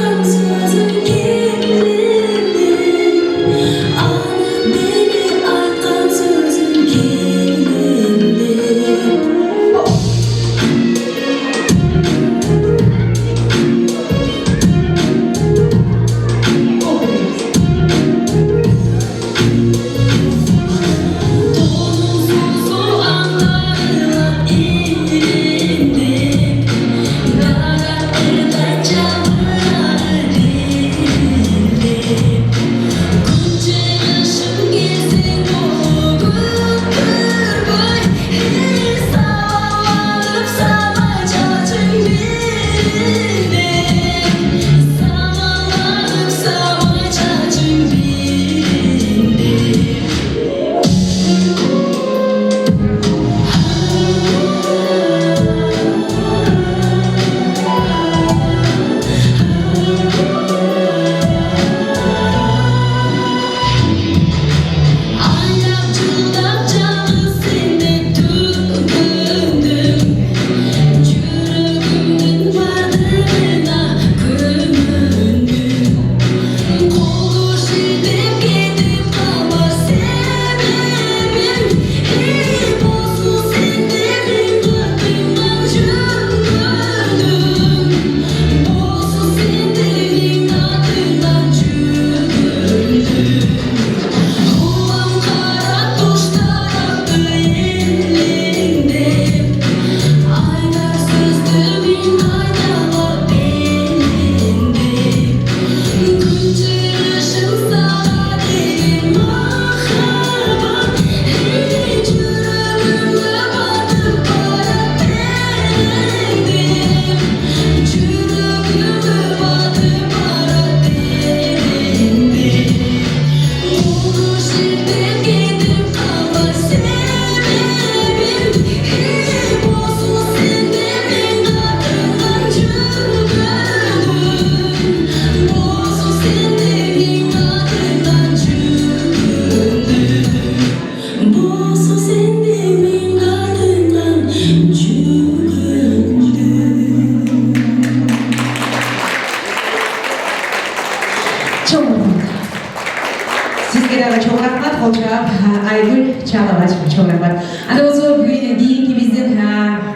Айгүл Чалабач чоң рахмат. Анда болсо кийинки биздин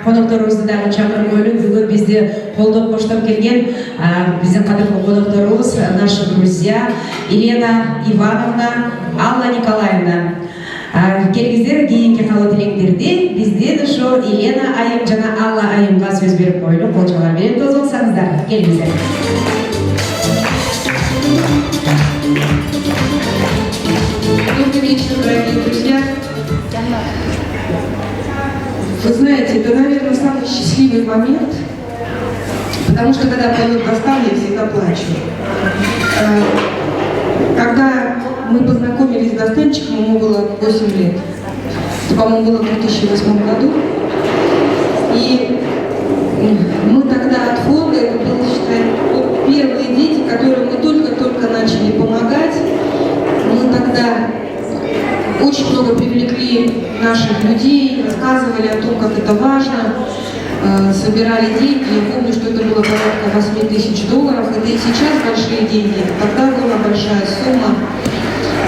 конокторубузду дагы чакырып коелу. Бүгүн бизди колдоп коштоп келген биздин кадырлуу конокторубуз наши друзья Елена Ивановна, Алла Николаевна. Келгиздер кийинки кабыл тилектерди биздин ошо Елена айым жана Алла айымга сөз берип коелу. Колчалар менен тоз болсаңыздар. Келгиздер.
Добрый вечер, дорогие друзья. Вы знаете, это, наверное, самый счастливый момент, потому что когда поет Дастан, я всегда плачу. Когда мы познакомились с Дастанчиком, ему было 8 лет. Это, по-моему, было в 2008 году. И мы тогда от фонда, это были, считай, первые дети, которым мы только-только начали помогать. Мы тогда очень много привлекли наших людей, рассказывали о том, как это важно, собирали деньги. Я помню, что это было порядка $8 тысяч. Это и сейчас большие деньги, тогда была большая сумма.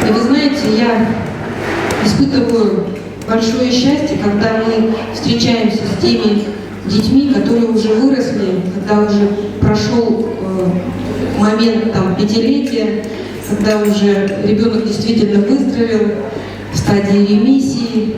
И вы знаете, я испытываю большое счастье, когда мы встречаемся с теми детьми, которые уже выросли, когда уже прошел момент там, 5-летия, когда уже ребенок действительно выздоровел в стадии ремиссии.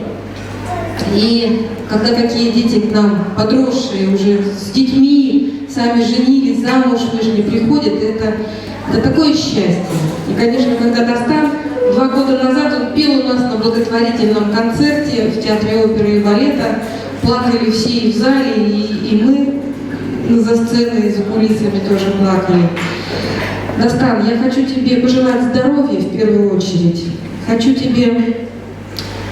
И когда такие дети к нам, подросшие уже с детьми, сами женились, замуж вышли, приходят, это такое счастье. И, конечно, когда Дастан 2 года назад он пел у нас на благотворительном концерте в Театре оперы и балета, плакали все и в зале, и мы за сценой, за кулисами тоже плакали. Дастан, я хочу тебе пожелать здоровья в первую очередь. Хочу тебе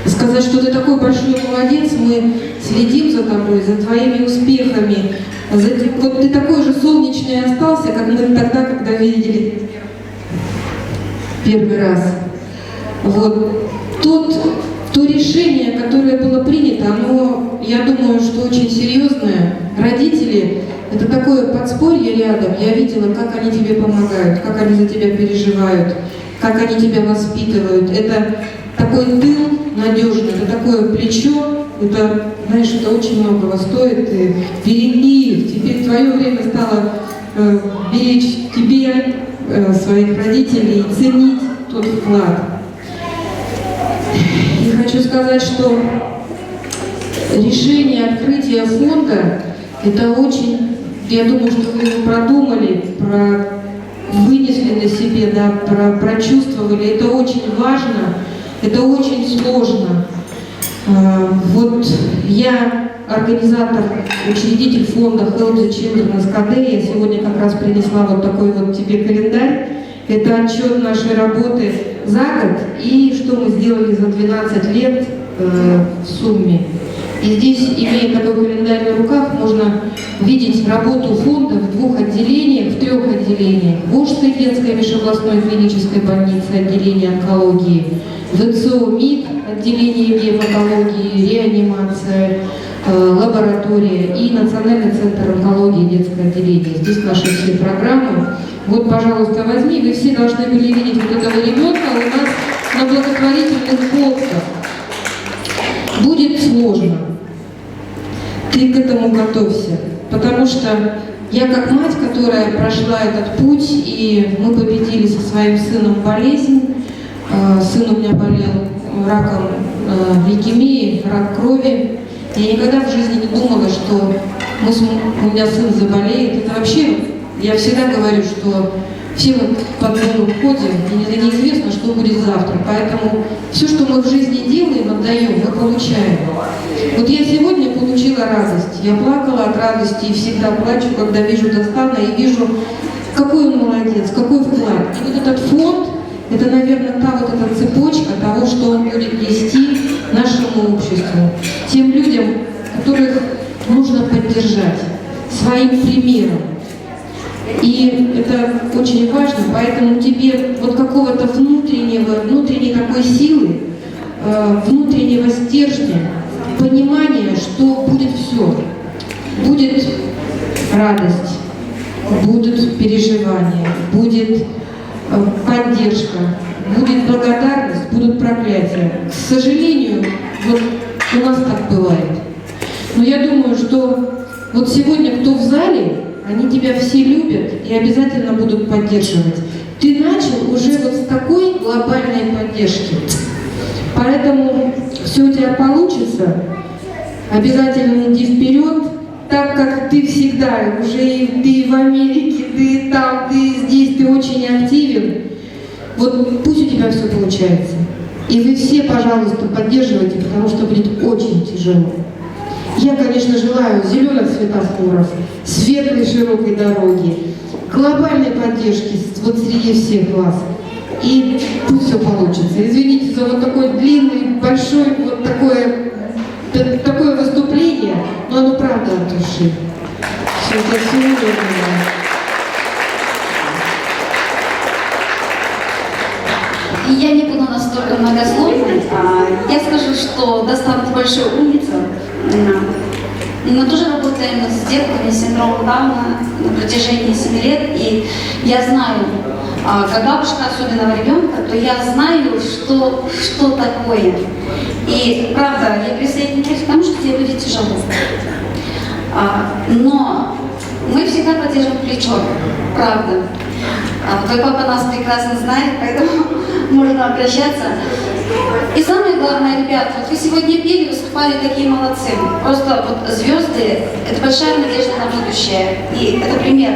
сказать, что ты такой большой молодец, мы следим за тобой, за твоими успехами. Вот ты такой же солнечный остался, как мы тогда, когда видели первый раз. Вот. То решение, которое было принято, оно, я думаю, что очень серьезное. Родители, это такое подспорье рядом. Я видела, как они тебе помогают, как они за тебя переживают, как они тебя воспитывают. Это такой тыл надежный, это такое плечо, это, знаешь, это очень многого стоит. Береги их. Теперь твое время стало беречь тебе, своих родителей, и ценить тот вклад. И хочу сказать, что решение открытия фонда, это очень, я думаю, что вы его продумали, вынесли на себе, да, прочувствовали. Это очень важно, это очень сложно. Вот я организатор, учредитель фонда Help the Children СКД. Я сегодня как раз принесла вот такой вот тебе календарь. Это отчет нашей работы за год и что мы сделали за 12 лет в сумме. И здесь, имея такой календарь на руках, можно видеть работу фонда в 2 отделениях, в 3 отделениях. Волжской детской межобластной клинической больницы, отделение онкологии, ВЦО МИД, отделение гематологии, реанимация, лаборатория и Национальный центр онкологии, детское отделение. Здесь наши все программы. Вот, пожалуйста, возьми. Вы все должны были видеть вот этого ребенка у нас на благотворительных полках. Будет сложно. Ты к этому готовься. Потому что я как мать, которая прошла этот путь, и мы победили со своим сыном болезнь. Сын у меня болел раком лейкемии, рак крови. Я никогда в жизни не думала, что у меня сын заболеет. Это вообще, я всегда говорю, что все мы под Богом ходим, и неизвестно, что будет завтра. Поэтому все, что мы в жизни делаем, отдаем, мы получаем. Вот я сегодня получила радость. Я плакала от радости и всегда плачу, когда вижу Дастана и вижу, какой он молодец, какой вклад. И вот этот фонд, это, наверное, та вот эта цепочка того, что он будет нести нашему обществу, тем людям, которых нужно поддержать своим примером. И это очень важно, поэтому тебе вот какого-то внутренней такой силы, внутреннего стержня, понимания, что будет все. Будет радость, будут переживания, будет поддержка, будет благодарность, будут проклятия. К сожалению, вот у нас так бывает. Но я думаю, что вот сегодня кто в зале, они тебя все любят и обязательно будут поддерживать. Ты начал уже вот с такой глобальной поддержки. Поэтому все у тебя получится. Обязательно иди вперед, так как ты всегда, уже ты в Америке, ты там, ты здесь, ты очень активен. Вот пусть у тебя все получается. И вы все, пожалуйста, поддерживайте, потому что будет очень тяжело. Я, конечно, желаю зеленых светофоров, светлой широкой дороги, глобальной поддержки вот среди всех вас. И пусть все получится. Извините за вот такой длинный, большой, вот такое выступление, но оно правда от души. Все, это все
И я не буду настолько многословной. Я скажу, что Дастан большой умница. Мы тоже работаем с детками с синдромом Дауна на протяжении 7 лет. И я знаю, как бабушка особенного ребенка, то я знаю, что такое. И правда, я присоединяюсь к тому, что тебе будет тяжело. Но мы всегда поддержим плечо, правда. Твой папа нас прекрасно знает, поэтому можно обращаться. И самое главное, ребят, вот вы сегодня пели, выступали такие молодцы. Просто вот звезды – это большая надежда на будущее. И это пример.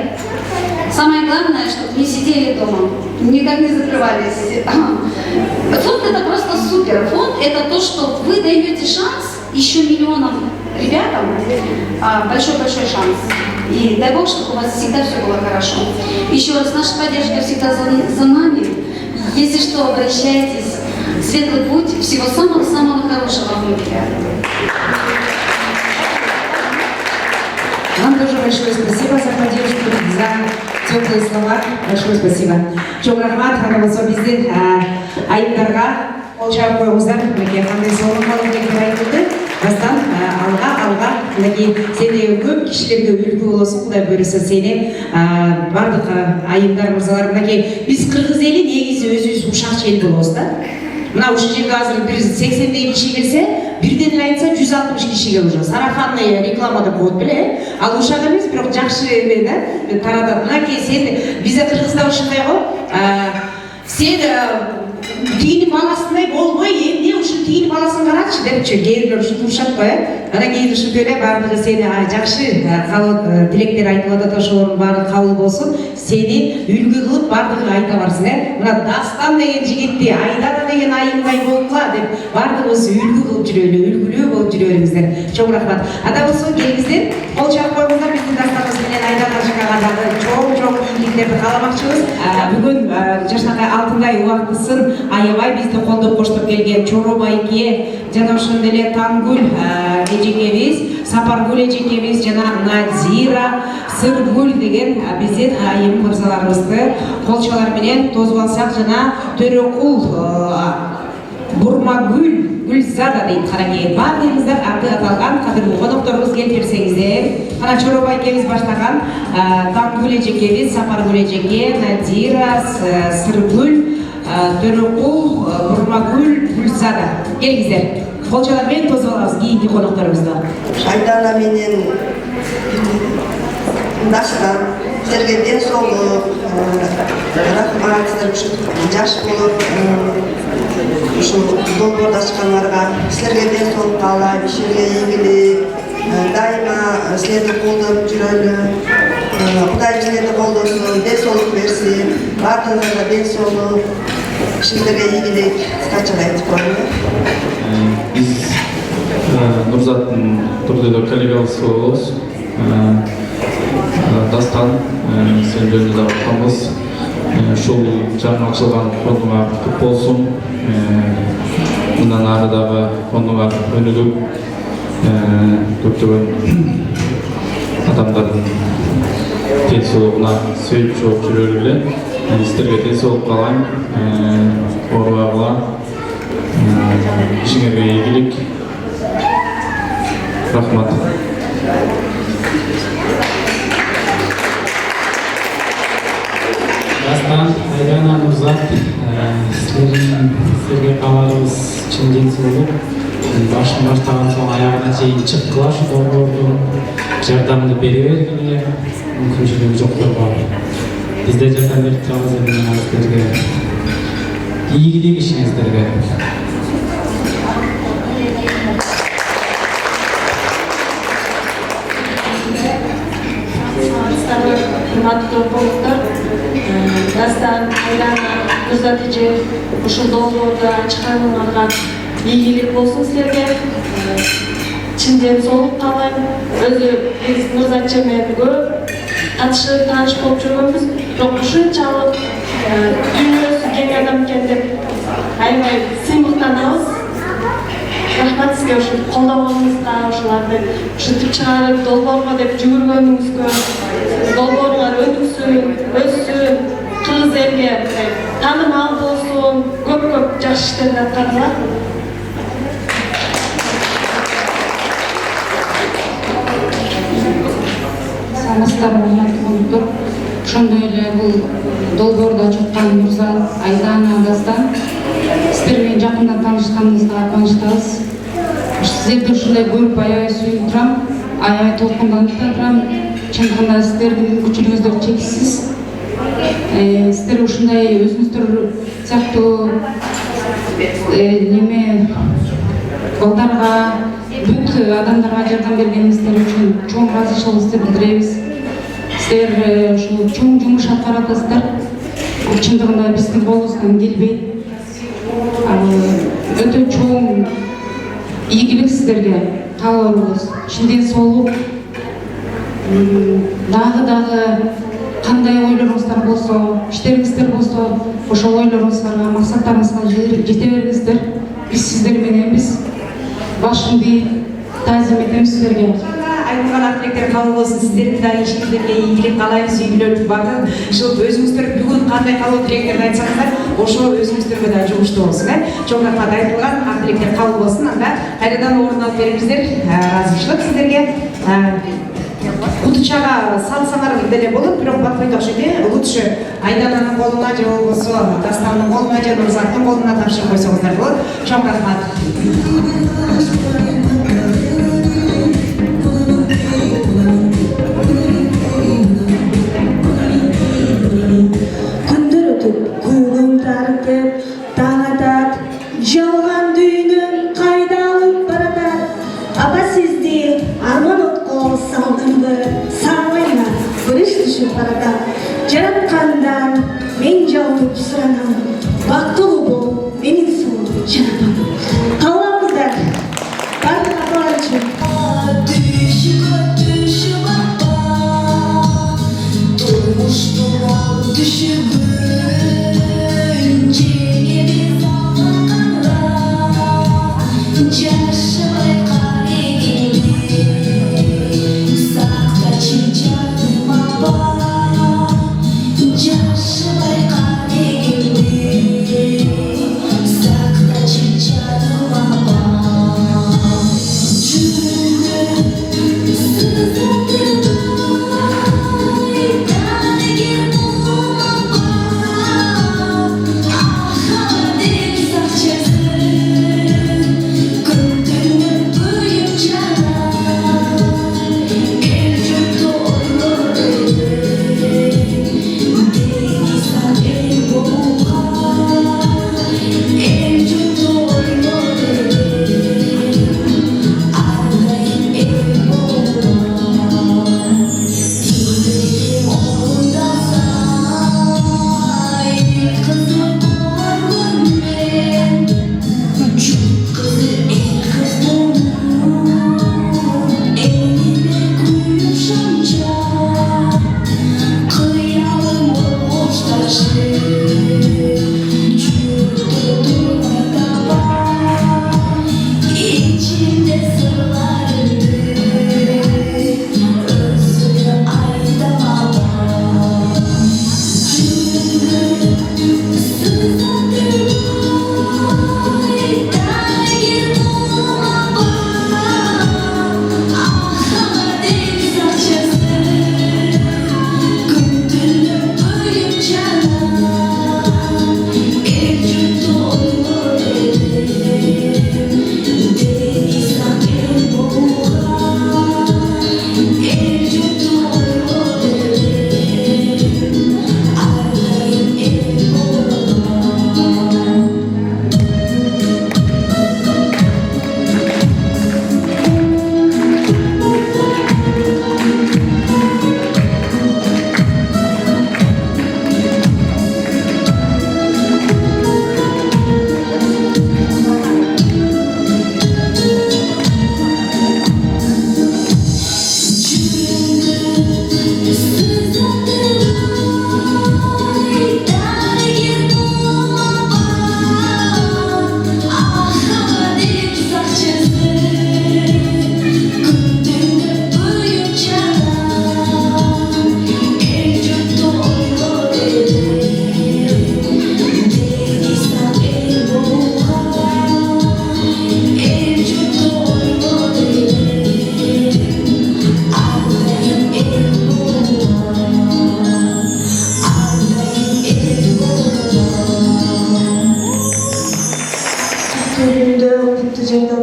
Самое главное, чтобы не сидели дома, никак не закрывались. Фонд – это просто супер. Фонд – это то, что вы даете шанс еще миллионам ребятам, большой-большой шанс. И дай Бог, чтобы у вас всегда все было хорошо. Еще раз, наша поддержка всегда за нами. Если что, обращайтесь. Светлый путь. Всего самого-самого хорошего вам, ребята.
Вам тоже большое спасибо за поддержку, за теплые слова. Большое спасибо. Чоң рахмат, ана болсо биздин айымдарга кол чабып коюңуздар. Мынакей кандай сонун калып деп айтылды. Дастан алга мынакей сени көп кишилерге үлгү болосуң, Кудай буйруса сени бардык айымдар мырзалар. Мынакей биз кыргыз эли негизи өзүбүз ушакчы эл болобуз да. Мына ушул жерге азыр 80 киши келсе, бирден эле айтса 160 кишиге уже сарафанный рекламада коет беле. Ал ушак эмес, бирок жакшы эме да, таратат. Мынакей сен бизде Кыргызда ушундай го, сен тиги баласындай болбой, эмне ушул тиги баласын карачы депчи, кээ бирлер ушинтип урушат го, Анан кийин ушинтип эле баардыгы сени жакшы тилектер айтып атат, ошолордун баары кабыл болсун. Сени үлгү кылып баардыгы айта барсың, Мына Дастан деген жигитти, Айдана деген айымдай болгула деп баардыгыбыз үлгү кылып жүрөлү, үлгүлүү болуп жүрө бериңиздер. Чоң рахмат. Ада болсо келиңиздер, кол чабып коюңуздар, биздин Дастаныбыз менен Айдана ажыга дагы чоң ийгиликтерди кааламакчыбыз. Бүгүн жашнакай алтындай убактысын аябай бизди колдоп коштоп келген Чоро байке жана ошондой эле Тангүл эжекебиз, Сапаргүл эжекебиз жана Надзира, Сыргүл деген биздин айым мырзаларыбызды колчалар менен тосуп алсак, жана Төрөкул Бурмагүл Гүлзада дейт. Караңыз, баардыгыңыздар аты аталган кадырлуу конокторубуз келип берсеңиздер. Кана Чоро байкебиз баштаган Тангүл эжекебиз, Сапаргүл эжеке, Надзира, Сыргүл, Төрөкул Бурмагүл Гүлзада. Келиңиздер. Колчалар менен тосуп алабыз кийинки конокторубузду.
Айдана менен Дастан, силерге ден соолук, рахмат, силер жаш болуп, ушул долбоорду ачкандарга силерге ден соолук каалайм, ишиңерге ийгилик, дайыма силерди колдоп жүрөлү. Кудай силерди колдосун, ден соолук берсин, баардыгыңарга ден соолук, ишиңерге ийгилик, кыскача айтып коеюн.
Биз Нурзаттын турдуу коллегабыз болобуз. Дастан, сен жөнүндө да атканбыз. Ушул жаңы ачылган фондуңа кут болсун. Мындан ары дагы фондуңа өнүгүп, көптөгөн адамдардын тен соолугуна себепчи болуп жүрөлү эле. Сиздерге тен соолук каалайм, оорубагыла, ишиңерге ийгилик. Рахмат.
Дастан, Айдана, Нурзат, чынденси болуп башын баштаган соң аягына чейин чыккыла ушу долбоордун жардамды бере бергиле мүмкүнчүлүгү жокторго биз да жардам берип турабыз эмне силерге ийгилик ишиңиздерге.
Урматтуу конуктар, Дастан, Айдана, Нурзат эже ушул долбоорду ачканыңарга ийгилик болсун силерге. Чын денсаулык каалайм. Өзү биз Нурзат эже менен көп катышып тааныш болуп жүргөнбүз, бирок ушунчалык дүйнөсү кең адам экен деп аябай сыймыктанабыз. Рахмат сизге ушул колдогонуңузга, ушуларды ушинтип чыгарып долбоорго деп жүгүргөнүңүзгө, долбооруңар өнүксүн, өссүн, кыргыз элге таанымал болсун, көп жакшы иштерди аткаргыла.
Саламатсыздарбы, урматтуу конуктор. Ошондой эле бул долбоорду чыккан Нурзат, Айдана, Дастан сиздер менен жакындан таанышканыбызга кубанычтабыз. Сиздерди ушундай көрүп аябай сүйүнүп турам, аябай толкунданып турам. Чындыгында сиздердин мүмкүнчүлүгүңүздөр чексиз. Сиздер ушундай өзүңүздөр сыяктуу балдарга, бүт адамдарга жардам бергениңиздер үчүн чоң ыраазычылыгыбызды билдиребиз. Сиздер ушул чоң жумуш аткарып атасыздар. Чындыгында биздин колубуздан келбейт. Өтө чоң ийгилик сиздерге каалообуз. Чын денсаулык, дагы кандай ойлоруңуздар болсо, иштериңиздер болсо, ошол ойлоруңуздарга, максаттарыңызга жете бериңиздер. Биз сиздер мененбиз. Башын бийип таазим этебиз сиздерге.
Айтылган ак тилектер кабыл болсун. Сиздердин дагы ишиңиздерге ийгилик каалайм, сүйгүлөрүп бардым. Ушул өзүңүздөр бүгүн кандай кабыл тилектерди айтсаңыздар, ошо өзүңүздөргө да жугуштуу болсун. Чоң рахмат. Айтылган ак тилектер кабыл болсун. Анда кайрадан орун алып бериңиздер. Ыраазычылык сиздерге. Кутучага салсаңар деле болот, бирок батпайт окшойт. Лучше Айдананын колуна же болбосо Дастандын колуна же Нурзаттын колуна тапшырып койсоңуздар болот. Чоң рахмат.
Күндөр өтүп, күн тартып, таң атат, жалган дүйнөм кайда алып баратат. Апа сизди арман отко салдымды, сагайна күрөш түшүп баратат. Жараткандан мен жалынып суранам, бактылуу бол менин суу жаратам. Каалабыздар, бардык апалар үчүн.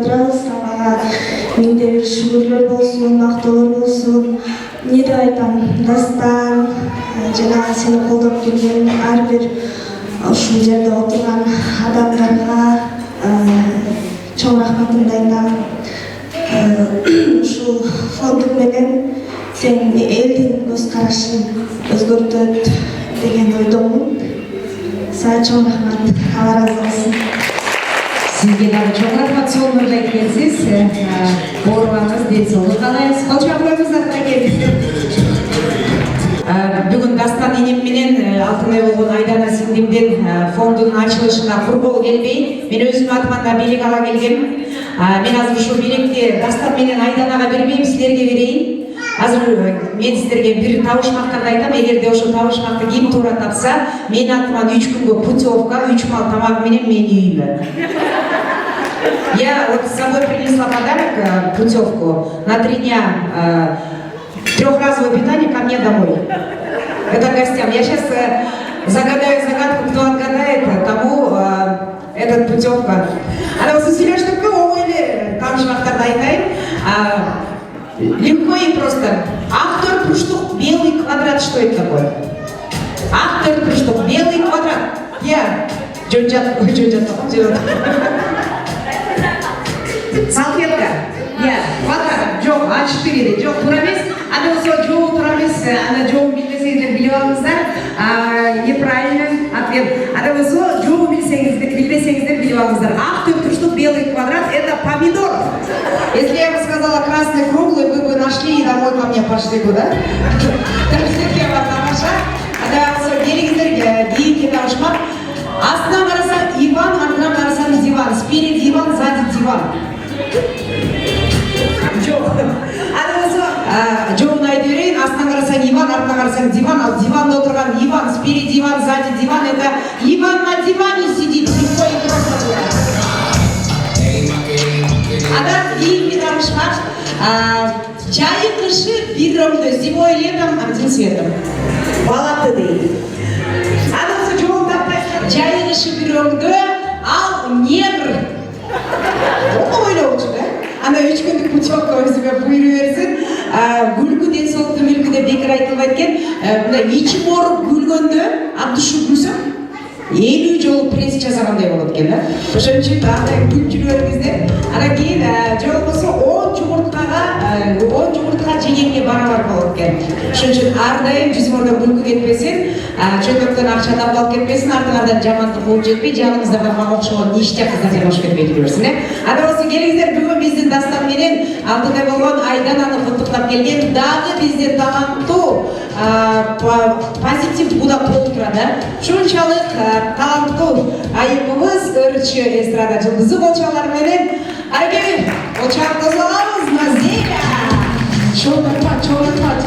отырабыз. Ага менде шүгүрлөр болсун, мактоолор болсун. Не деп айтам, Дастан жана сени колдоп келген ар бир ушул жерде отурган адамдарга чоң рахматымды айтам. Ушул фондум менен сен элдин көз карашын өзгөртөт деген ойдомун. Сага чоң рахмат. Алла разы болсун.
Сизге дагы чоң рахмат, сонун экенсиз. Ооруңуз, ден соолук каалайбыз. Кол чапкырыңыздар экен. Бүгүн Дастан энем менен алтын ай болгон Айдана сиңдимдин фондунун ачылышына курбол келбей, мен өзүм атыман да бийлик ала келгем. Мен азыр ушул бийликти Дастан менен Айданага бербейм, силерге берейин. Азыр мен силерге бир табышмактарды айтам. Эгерде ошол табышмакты ким туура тапса, менин атыман 3 күнгө путевка, 3 мал тамак менен менин үйүмө. Я вот с собой принесла подарок, путевку на 3 дня. Трехразовое питание ко мне домой. Это гостям. Я сейчас загадаю загадку, кто отгадает, тому этот путевка. Она вот Сережка, кого или там же легко и просто. Автор пруштук, белый квадрат, что это такое? Автор пруштук, белый квадрат. Я. Салфетка. Я. Квадрат. Жоқ, А4 де. Жоқ, тура емес. Ана осы жоқ тура емес. Ана жоқ білмесеңіздер біліп алыңыздар. Неправильный ответ. Ана осы жоқ білмесеңіздер біліп алыңыздар. Автор штук белый квадрат – это помидор. Если я бы сказала красный круглый, вы бы нашли и домой ко мне пошли бы, да? Тәмсізге бар тамаша. Ана осы белгіздерге дейінге табышмақ. Астынан қарасам Иван, артынан қарасам диван. Спереди диван, сзади диван. Жоқ. Ана осы жоғын айтып берейін. Астынан қарасаң Иван, артынан қарасаң диван. Ал диванда отырған Иван, спереди диван, сзади диван. Это Иван на диване сидит. Легко и просто. Ада дейінге табышмақ. Чайы кышы ведромды, зимой и летом один цветом. Балаты дейді. Ана осы жоғын таппай, чайы кышы ведромды, ал негр. Оны ойлау үшін, да? Ана 3 күндік путевка өзіме бұйыру берсін. Гүлгі ден соқты мүлкі де бекер айтылып айткен. Ичі морып гүлгенді, аттышы күлсім, 50 жол пресс жасағандай болады екен, да? Ошон үчүн андай гүл жүргөнүңүздө, анан кийин жол болсо 10 жумуртка жегенге барабар болот экен. Ошон үчүн ар дайым жүзүңөрдөн күлкү кетпесин, чөмөктөн акча табалып кетпесин, артыңардан жамандык болуп жетпей, жаныңыздарда мага окшогон ниште кыздар болуп кетпей жүрөсүн, Анда болсо келиңиздер, бүгүн биздин Дастан менен алтындай болгон Айдананы куттуктап келген дагы биздин таланттуу позитив буда толтура, да? Ушунчалык таланттуу айымыбыз өрчү эстрада жылдызы болчалар менен аракет очак козголабыз. Назира чоң рахмат.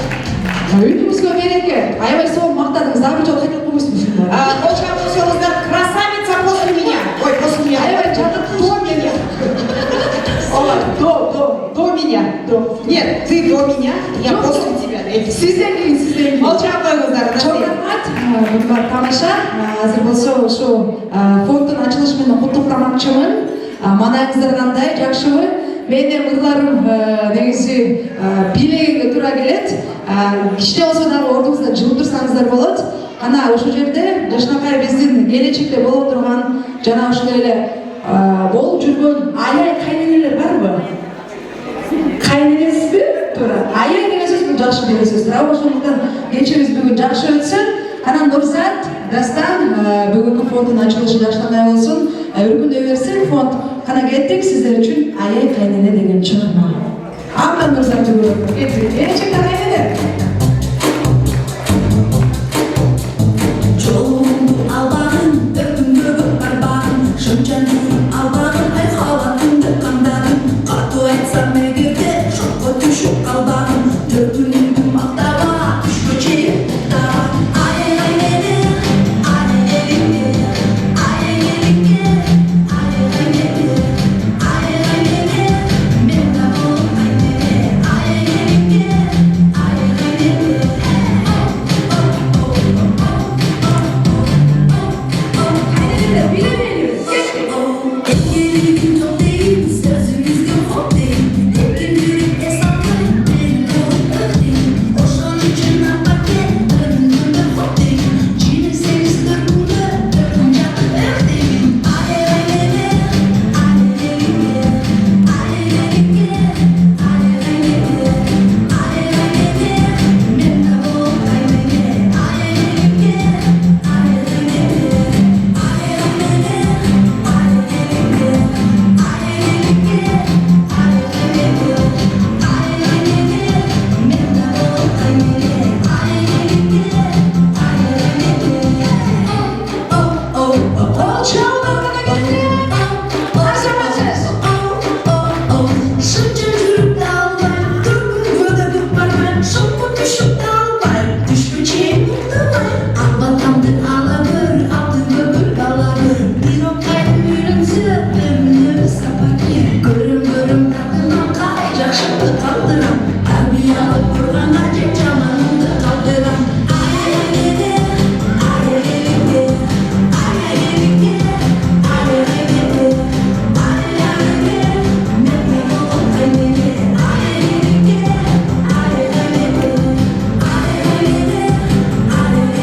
Үйүнүбүзгө береке. Аябай сонун мактадыңыз, дагы жолу кайтып койсун ушунда. Очак козголуңуздар, красавица после меня. Ой, после меня. Аябай жакып до меня. До меня. Нет, ты до меня, я после тебя. Сизден кийин. Очак койгуңуздар. Чоң рахмат. Тамаша. Азыр болсо ушу фонддун ачылышы менен куттуктамакчымын. Манайыңыздар кандай, жакшыбы? Менин ырларым негизи бийлегиңе туура келет. Кичине болсо дагы ордуңузда жылып турсаңыздар болот. Ана ошол жерде жашынакай биздин келечекте боло турган жана ошол эле болуп жүргөн аяй кайненелер барбы? Кайненесизби? Туура. Аяй деген сөз жакшы деген сөз. Ошондуктан кечибиз бүгүн жакшы өтсүн. Анан Нурзат, Дастан, бүгүнкү фонддун ачылышы жакшырдай болсун. Өркүндөй берсин фонд. Кана кеттик сиздер үчүн аяй кайнене деген чыгырма. Андан Нурзат бүгүн. Келечекте кайнене.
Жолумду албадым, өкүмбөгүп барбадым, шынчан жүрүп албадым, халатымды кандадым, катуу айтсам эгерде шокко түшүп калбадым, төркүнүмдү мактаба, түшкө чейин уктабадым.
Ай
Yaşımda kaldıram Terbiye alıp kurgana Cek çamanımda kaldıram Ayelike Ayelike Ayelike Ayelike Ayelike Mekme olun ayelike Ayelike Ayelike Ayelike Ayelike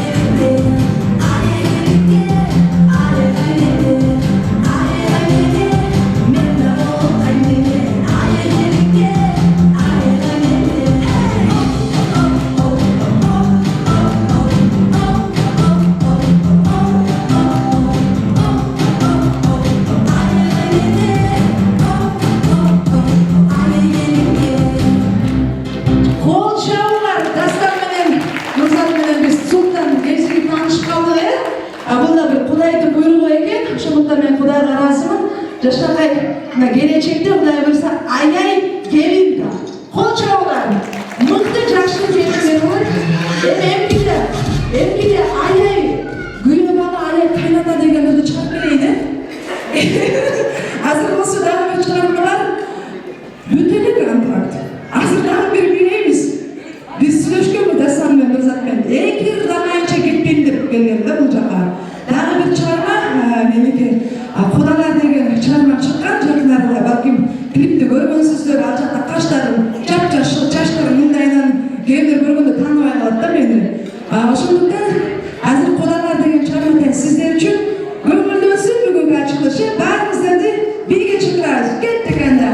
Kol çağlar, Dastan menen, Nurзат менен биз Султан кесип таанышып калдык Бул да бир Кудайдын буйругу экен. Ошондуктан мен Кудайга ыраазымын. Жашаркай мына келечекте Кудай буйруса аяй келин да. Кол чабуулар, мыкты жакшы келиндер болот. Эмки да аяй күйөө бала аяй кайната деген өзү чыгарып берейин Азыр болсо дагы бир чыгарма бар. Бүт эле контракт. Азыр дагы бир билебиз. Биз сүйлөшкөнбүз Дастан менен Нурзат менен. Эки ырданайынча кетпейм деп келген да бул жака. Дагы бир чыгарма меники Кудалар деген чыгарма чыккан жакынарда. Балким клипти көргөнсүздөр, ал жакта каштарым, жап-жаш чачтарым мындайынан кээдир көргөндө тааныбай калат да мени. Ошондуктан азыр Кудалар деген чыгарма сиздер үчүн көңүлдөнсүн бүгүнкү ачылышы. Баарыңыздарды бирге чыгарабыз. Кеттик анда.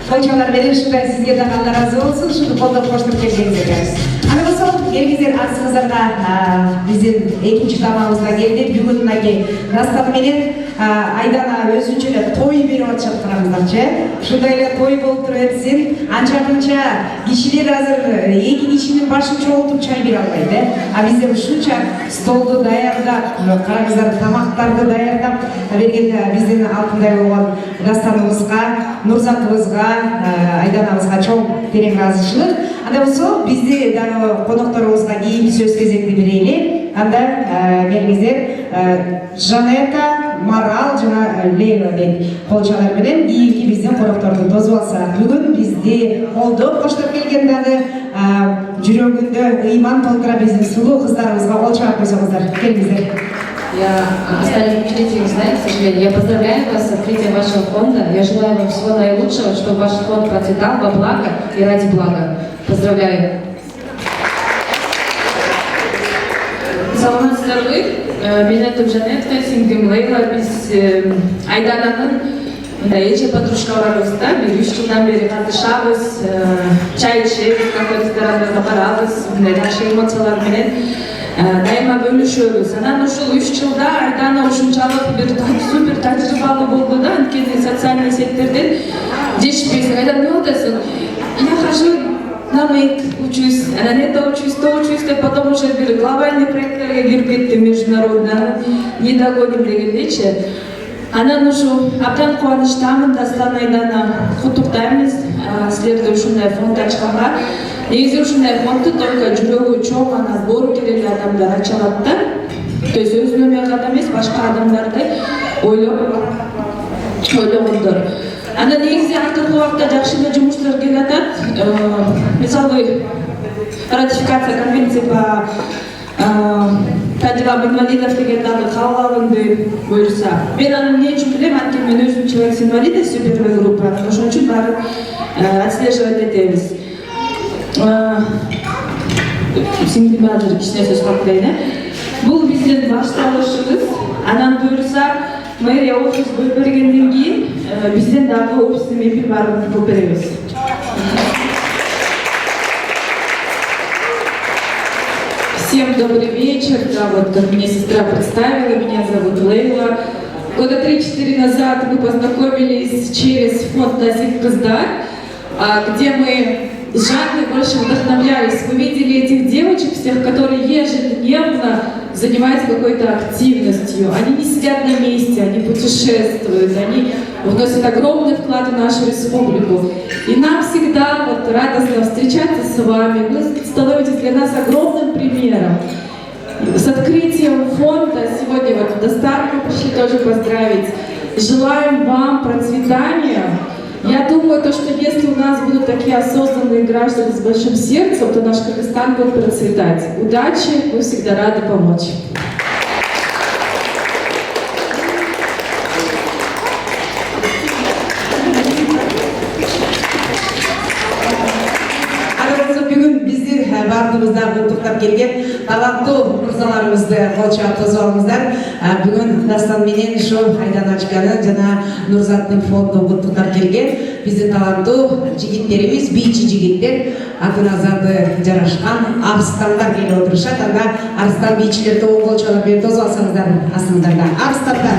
Колчалар менен ушундай сизге да алла ыраазы болсун, ушуну колдоп коштуруп келгениңизге. Аны болсо
келгиздер арсыңыздарга биздин экинчи тамагыбызга келди. Бүгүн мынакей Дастан менен Айдана өзүнчө эле той берип атышат караңыздарчы. Ушундай эле той болуп тура берсин. Анча-мынча кишилер азыр эки кишинин башын чогултуп чай бере албайт, а биздер ушунча столду даярдап, караңыздар, тамактарды даярдап берген биздин алтындай болгон Дастаныбызга, Нурзатыбызга, Айданабызга чоң терең ыраазычылык. Анда болсо бизди дагы конокторубузга кийинки сөз кезекти берели. Анда келгиздер Жанета, Марал жана Лейла деп колчалар менен кийинки биздин конокторду тосуп алсак. Бүгүн бизди колдоп коштоп келген дагы жүрөгүндө ыйман толтура биздин сулуу кыздарыбызга кол чаап койсоңуздар. Келиңиздер.
Я остальных учредителей не знаю, к сожалению. Я поздравляю вас с открытием вашего фонда. Я желаю вам всего наилучшего, чтобы ваш фонд процветал во благо и ради блага. Поздравляю. Саламатсыздарбы. Мен айтып Жанетка, сиңдим Лейла, биз Айдананын мындай эже подружкаларыбыз да. Биз 3 жылдан бери катышабыз, чай ичебиз, кафе ресторандарга барабыз, мындай жакшы эмоциялар менен дайыма бөлүшөбүз. Анан ушул 3 жылда Айдана ушунчалык бир супер тажрыйбалуу болду да, анткени социальный сеттерден жешпейсиң. Айдан эмне атасың? Я хожу на мейк, учусь, на это учусь, то учусь, и потом уже бир глобальный проектлерге кирип кеттим, международный, не догоним дегендейчи. Анан ушу абдан кубанычтамын, Дастан, Айдана, куттуктайбыз силерди ушундай фонд ачканга. Негизи ушундай фондду только жүрөгү чоң, анан боору керектүү адамдар ача алат да. То есть өзүнө гана эмес, башка адамдарды ойлогондор. Анда негизи акыркы убакта жакшы эле жумуштар келе атат. Мисалы, ратификация конвенции по делам инвалидов деген дагы кабыл алынды буюрса. Мен аны эмне үчүн билем, анткени мен өзүм человек с инвалидностью первой группы, ошон үчүн баарын отслеживать этебиз. Сиңдим азыр кичине сөз калтырайын. Бул биздин башталышыбыз. Анан буюрса, мэрия офис бөлүп бергенден кийин бизден дагы офистин мебель баарын кылып беребиз. Всем добрый вечер. Да, вот как мне сестра представила, меня зовут Лейла. Года 3-4 назад мы познакомились через фонд «Насик Кыздар», где мы с Жанной больше вдохновлялись. Мы видели этих девочек всех, которые ежедневно занимаются какой-то активностью. Они не сидят на месте, они путешествуют, они вносят огромный вклад в нашу республику. И нам всегда вот радостно встречаться с вами. Вы становитесь для нас огромным примером. С открытием фонда сегодня вот Дастану пришли тоже поздравить. Желаем вам процветания. Я думаю, что если у нас будут такие осознанные граждане с большим сердцем, то наш Кыргызстан будет процветать. Удачи, мы всегда рады помочь.
Бардығыздар құттықтап келген таланттуу мырзаларыбызды кол чаап тосуп алыңыздар. Бүгүн Дастан менен ушу Айданачканы жана Нурзаттын фонду құттықтап келген биздин таланттуу жигиттерибиз, бийчи жигиттер, атына заты жарашкан арыстандар келип отурушат. Анда арыстан бийчилерди кол чалып берип тосуп алсаңыздар астыңыздарда. Арыстандар.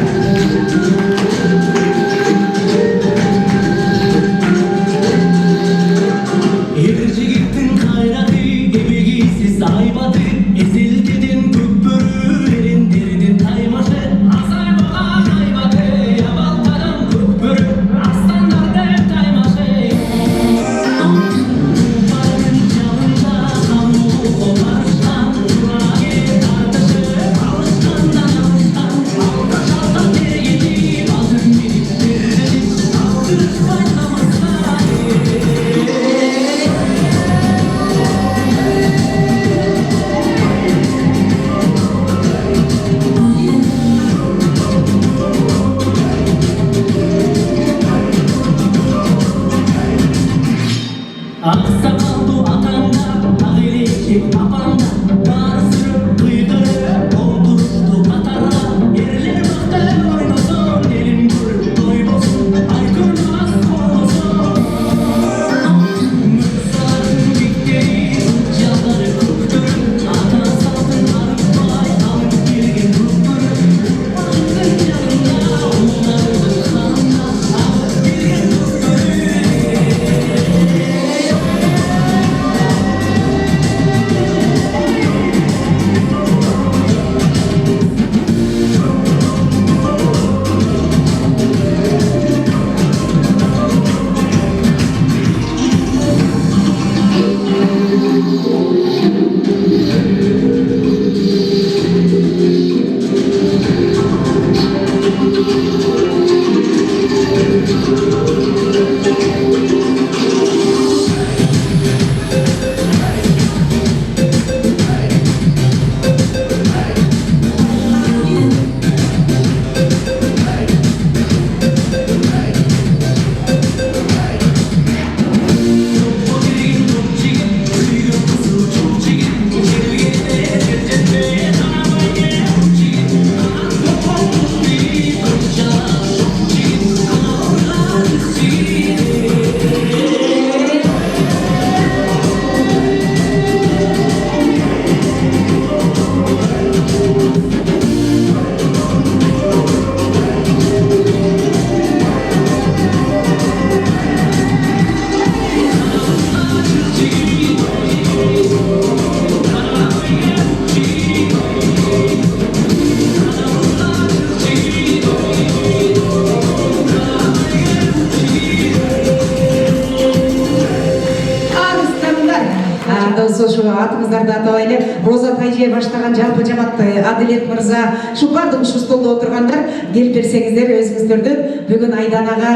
биз ошо атыңыздарды атабай эле Роза Тайжер баштаган жалпы жамаат Адилет мырза ушу баардык ушу столдо отургандар келип берсеңиздер өзүңүздөрдүн бүгүн Айданага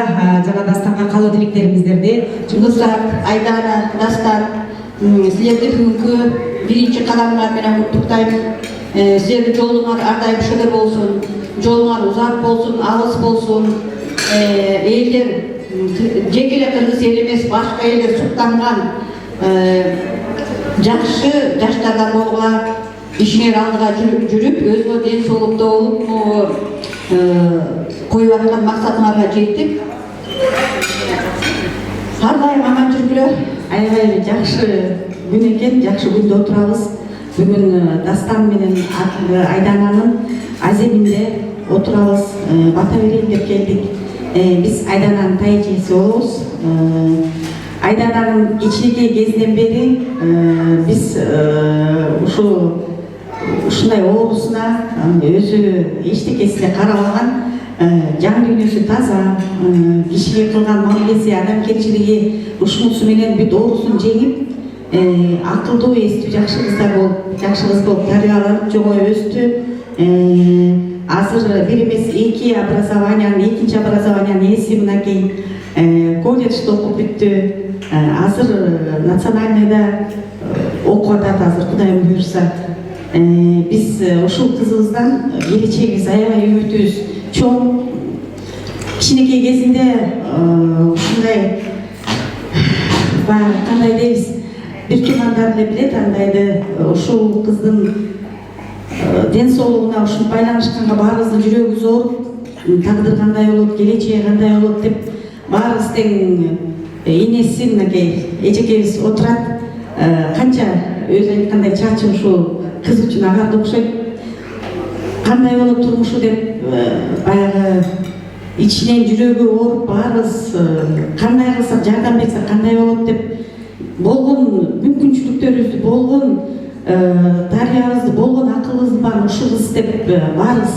жана Дастанга каалоо тилектериңиздерди
Нурзат, Айдана, Дастан, силерди бүгүнкү биринчи кадамыңар менен куттуктайм. Силердин жолуңар ар дайым шыгыр болсун, жолуңар узак болсун, алыс болсун. Элдер жеке эле кыргыз эл эмес, башка элдер суктанган жакшы жаштардан болгула, ишинер алдыга жүрүп, өзүңөр ден соолукта болуп, коюп аткан максатыңарга жеттик. Ар дайым аман жүргүлө.
Аябай жакшы күн экен, жакшы күндө отурабыз. Бүгүн Дастан менен Айдананын аземинде отурабыз, бата берейин деп келдик. Биз Айдананын тайжеси болобуз. Айдананын кичинекей кезинен бери биз ушундай оорусуна өзү эчтекесине карабаган, жан дүйнөсү таза, кишиге кылган мамилеси, адамгерчилиги ушунусу менен бүт оорусун жеңип, акылдуу, эстүү жакшы кыз болуп тарбияланып чоңоюп өстү. Азыр бир эмес экинчи образованиянын ээси мынакей колледжде окуп бүттү. Азыр национальныйда окуп атат, азыр Кудайым буйрса. Биз ушул кызыбыздан келечегибиз аябай үмүтүбүз чоң. Кичинекей кезинде ушундай кандай дейбиз, бир туугандар эле билет андайды, ушул кыздын ден соолугуна ушинтип байланышканга баарыбыздын жүрөгүбүз ооруп, тагдыр кандай болот, келечеги кандай болот деп баарыбыз тең энеси мынакей эжекебиз отурат. Канча өзү айткандай чачым ушул кыз үчүн агарды окшойт. Кандай болот турмушу деп баягы ичинен жүрөгү ооруп, баарыбыз кандай кылсак, жардам берсек кандай болот деп болгон мүмкүнчүлүктөрүбүздү, болгон тарбиябызды, болгон акылыбызды баарын ушул кыз деп баарыбыз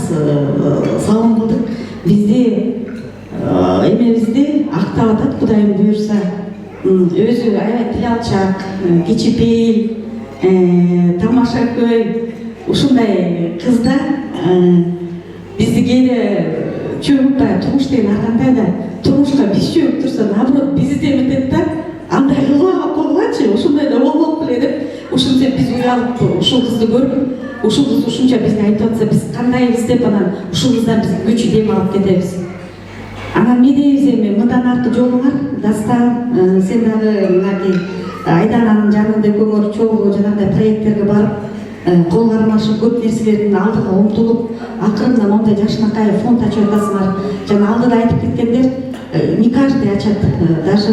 салым кылдык. Бизди эмебизди актап атат, Кудайым буйрса. Өзү аябай тил алчак, кичипейил, тамаша көй, ушундай кызда бизди кээде чөгүп баягы турмуш деген ар кандай да турмушка биз чөгүп турса, наоборот бизди деметет да, андай кылбай койгулачы, ушундай да болбоп эле деп. Ушинтип биз уялып, ушул кызды көрүп, ушул кыз ушунча бизге айтып атса, биз кандайбыз деп анан ушул кыздан биз күч дем алып кетебиз. Анан эмне дейбиз эми, мындан аркы жолуңар, Дастан, сен дагы мынакей Айдананын жанында көңөр чогуу жанагындай проекттерге барып, кол кармашып көп нерселердин алдыга умтулуп, акырында мондай жакшынакай фонд ачып атасыңар. Жана алдыда айтып кеткендер, не каждый ачат, даже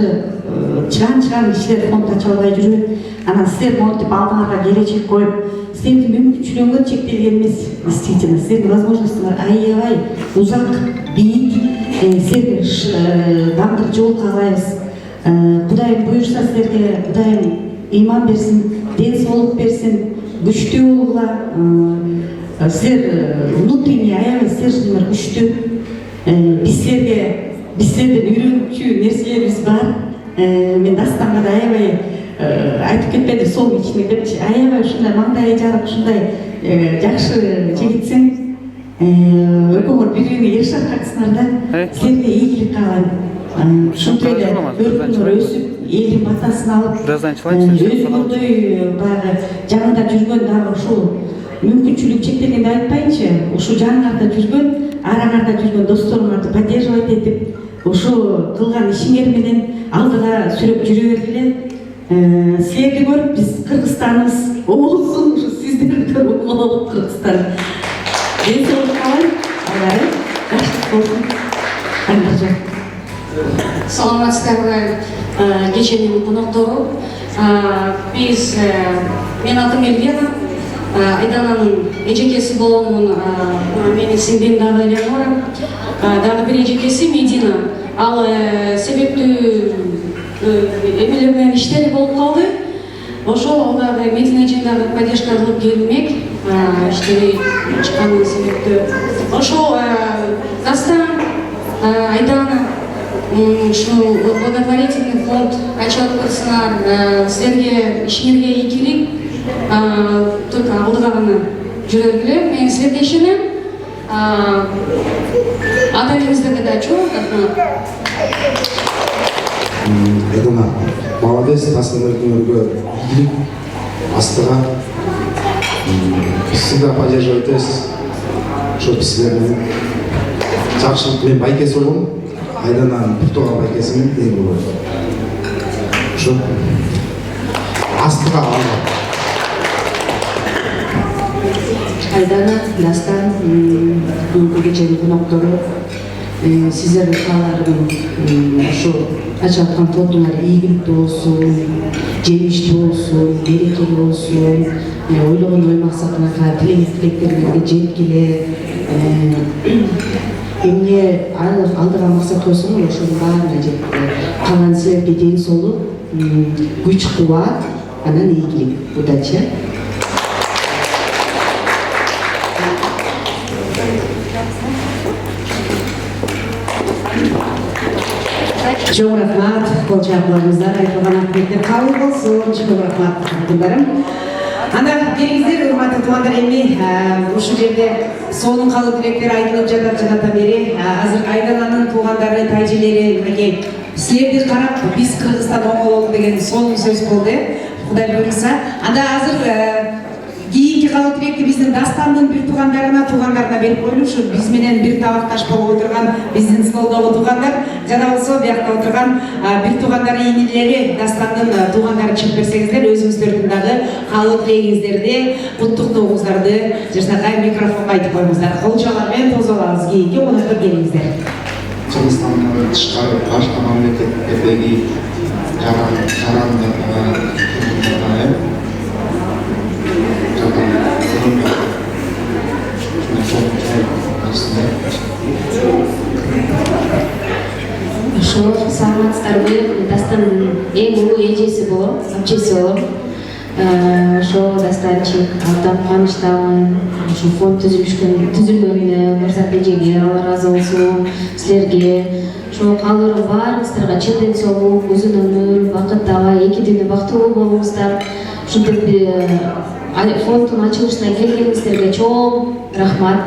чыган кишилер фонд ача албай жүрөт. Анан силер монтип алдыңарга келечек коюп, силердин мүмкүнчүлүгүңөр чектелген эмес, действительно, силердин возможностуңар аябай узак, бийик. Силерге даңгыр жол каалайбыз. Кудайым буйрса силерге, Кудайым иман берсин, ден соолук берсин, күчтүү болгула. Силер внутренний аябай стержньиңер күчтүү. Силерден үйрөнчү нерселерибиз бар. Мен Дастанга да аябай айтып кетпеди, сол ичине депчи, аябай ушундай маңдайы жарык, ушундай жакшы жигитсиң. Экөөңөр бири-бириңерге эш аркасыңар да. Силерге ийгилик каалайм. Ушинтип эле өркүндөр өсүп, элдин батасын алып, өзүңөрдөй баягы жанында жүргөн дагы ушул мүмкүнчүлүк чектелгенди айтпайынчы, ушу жаныңарда жүргөн, араңарда жүргөн досторуңарды поддерживать этип, ушу кылган ишиңер менен алдыга сүрөп жүрө бергиле. Силерди көрүп биз Кыргызстаныбыз оозун, ушу сиздерди көрүп болот Кыргызстан. Ден соолук каалайм, Алла жакшылык болсун.
Саламатсыздарбы, кеченин коноктору. Мен атым Эльвира, Айдананын эжекеси боломун. Менин сиңдим дагы Элеонора, дагы бир эжекеси Медина. Ал себептүү эмелер менен иштери болуп калды. Ошол дагы Медина эжем дагы поддержка кылып келмек, иштери чыкканы себептүү. Ошол Дастан, Айдана, ушул благотворительный фонд ачып аткансыңар, силерге ишиңерге ийгилик, только алдыга гана жүрө билем. Мен силерге ишенем. Адалыңыздырга да чоң рахмат.
Айдана, молодец, настан өркүнөргө ийгилик, астыга. Биз всегда поддерживать этес, чтоб силердин жакшылык менен байкеси болгон, Айдананын бир тууган байкеси менен тең болот. Ошо астыга алган.
Айдана, Дастан, бүгүнкү кеченин коноктору, сиздердин кааларым ушу ачып аткан фондуңар ийгиликтүү болсун, жемиштүү болсун, берекелүү болсун, ойлогон ой максатыңарга тилектериңерге жеткиле. Эмне алдыга максат койсоңор ошонун баарына жеткиле. Калган силерге ден соолук, күч кубат, анан ийгилик. Удача.
Чоң рахмат, кол чапкыларыңыздар, айтылган акыбеттер кабыл болсун. Чоң рахмат, кыздарым. Анда бериңиздер, урматтуу туугандар, эми ушул жерде сонун калып тилектер айтылып жатат жанатан бери. Азыр Айдананын туугандары, тайжелери, мынакей силерди карап биз Кыргызстан оңололу деген сонун сөз болду. Кудай буйруса. Анда азыр кийинки калып тилекти биздин Дастандын бир туугандарына берип коелу. Ушу биз менен бир табакташ болуп отурган биздин столдогу туугандар, жана болсо биякта отурган бир туугандары, ийнелери, Дастандын туугандары чыгып берсеңиздер, өзүңүздөрдүн дагы каалоо тилегиңиздерди, куттуктоогуңуздарды жашнакай микрофонго айтып коюңуздар. Кол чабар менен тосуп алабыз, кийинки коноктор келиңиздер.
Кыргызстандан тышкары башка мамлекеттердеги жаранды
Ошо саламатсыздарбы, Дастандын эң улуу эжеси болом, апчеси болом. Ошо Дастанчик, абдан кубанычтамын. Ошо фонд түзүлгөнүнө Нурзат эжеге Алла ыраазы болсун, силерге. Ошо каалоорум баарыңыздарга чындын соолук, uzun өмүр, бакыт табай, эки дүйнө бактылуу болуңуздар. Ушинтип фонддун ачылышына келгениңиздерге чоң рахмат.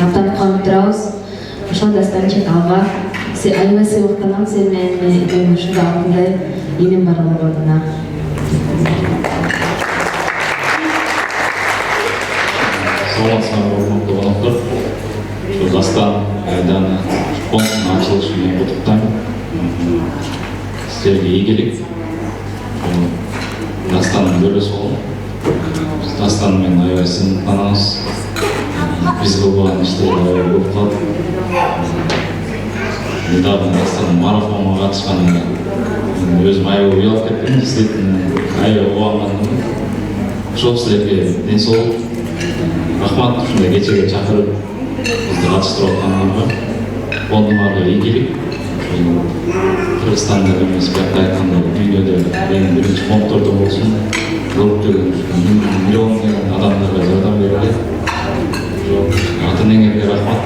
Абдан кубанып турабыз. Ошо Дастанчик, алга аябай сыйлыктанам сен менен ушундай алтындай инем бар болгонуна.
Саламатсыздарбы, урматтуу коноктор. Ушу Дастан, Айдана фондунун ачылышы менен куттуктайм. Силерге ийгилик. Дастандын бөлөсү болом. Дастан менен аябай сыймыктанабыз. Биз кылган иштер аябай көп калат. Недавно Дастандын марафонго катышканында өзүм аябай уялып кеттим. Действительно аябай кубангандым. Ошол силерге ден соолук. Рахмат ушундай кечеге чакырып бизди катыштырып атканыңарга. Фондуңарга ийгилик. Кыргызстанда эмес, биякта айткандай дүйнөдө эң биринчи фонддордо болсун, көптөгөн миллиондогон адамдарга жардам берели. Атын эңерге рахмат.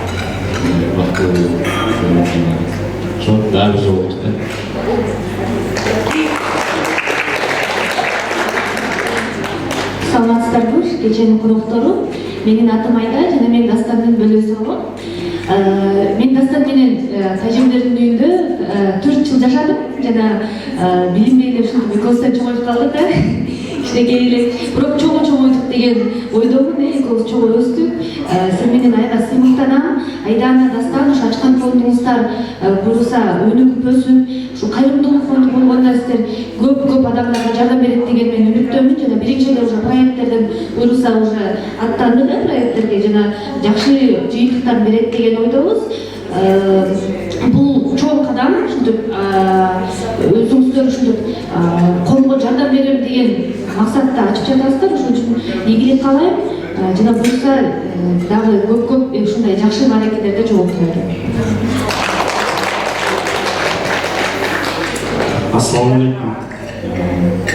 Ошо дагы бир жолу куттуктайм.
Саламатсыздарбы, кеченин коноктору. Менин атым Айда жана мен Дастандын бөлөсү болом. Мен Дастан менен тажемдердин үйүндө 4 жыл жашадым жана билинбей эле ушинтип экөөбүз чоңоюп калдык да. Кичинекей эле, бирок чоңо өтүп деген ойдомун, экөөбүз чоңо өстүк. Сен менен аябай сыймыктанам. Айдана, Дастан ушу ачкан фондуңуздар буюрса өнүгүп өсүн. Ушу кайрымдуулук фонду болгондо сиздер көп адамдарга жардам берет деген мен үмүттөмүн жана биринчи эле уже проекттерден буюрса уже аттанды да проекттерге жана жакшы жыйынтыктар берет деген ойдобуз. Бул чоң кадам, ушинтип өзүңүздөр ушинтип колго жардам берем деген максатта ачып жатасыздар. Ошон үчүн ийгилик каалайм. Жана буюрса дагы көп ушундай жакшы аракеттерде жолуктурайлы.
Ассаламу алейкум.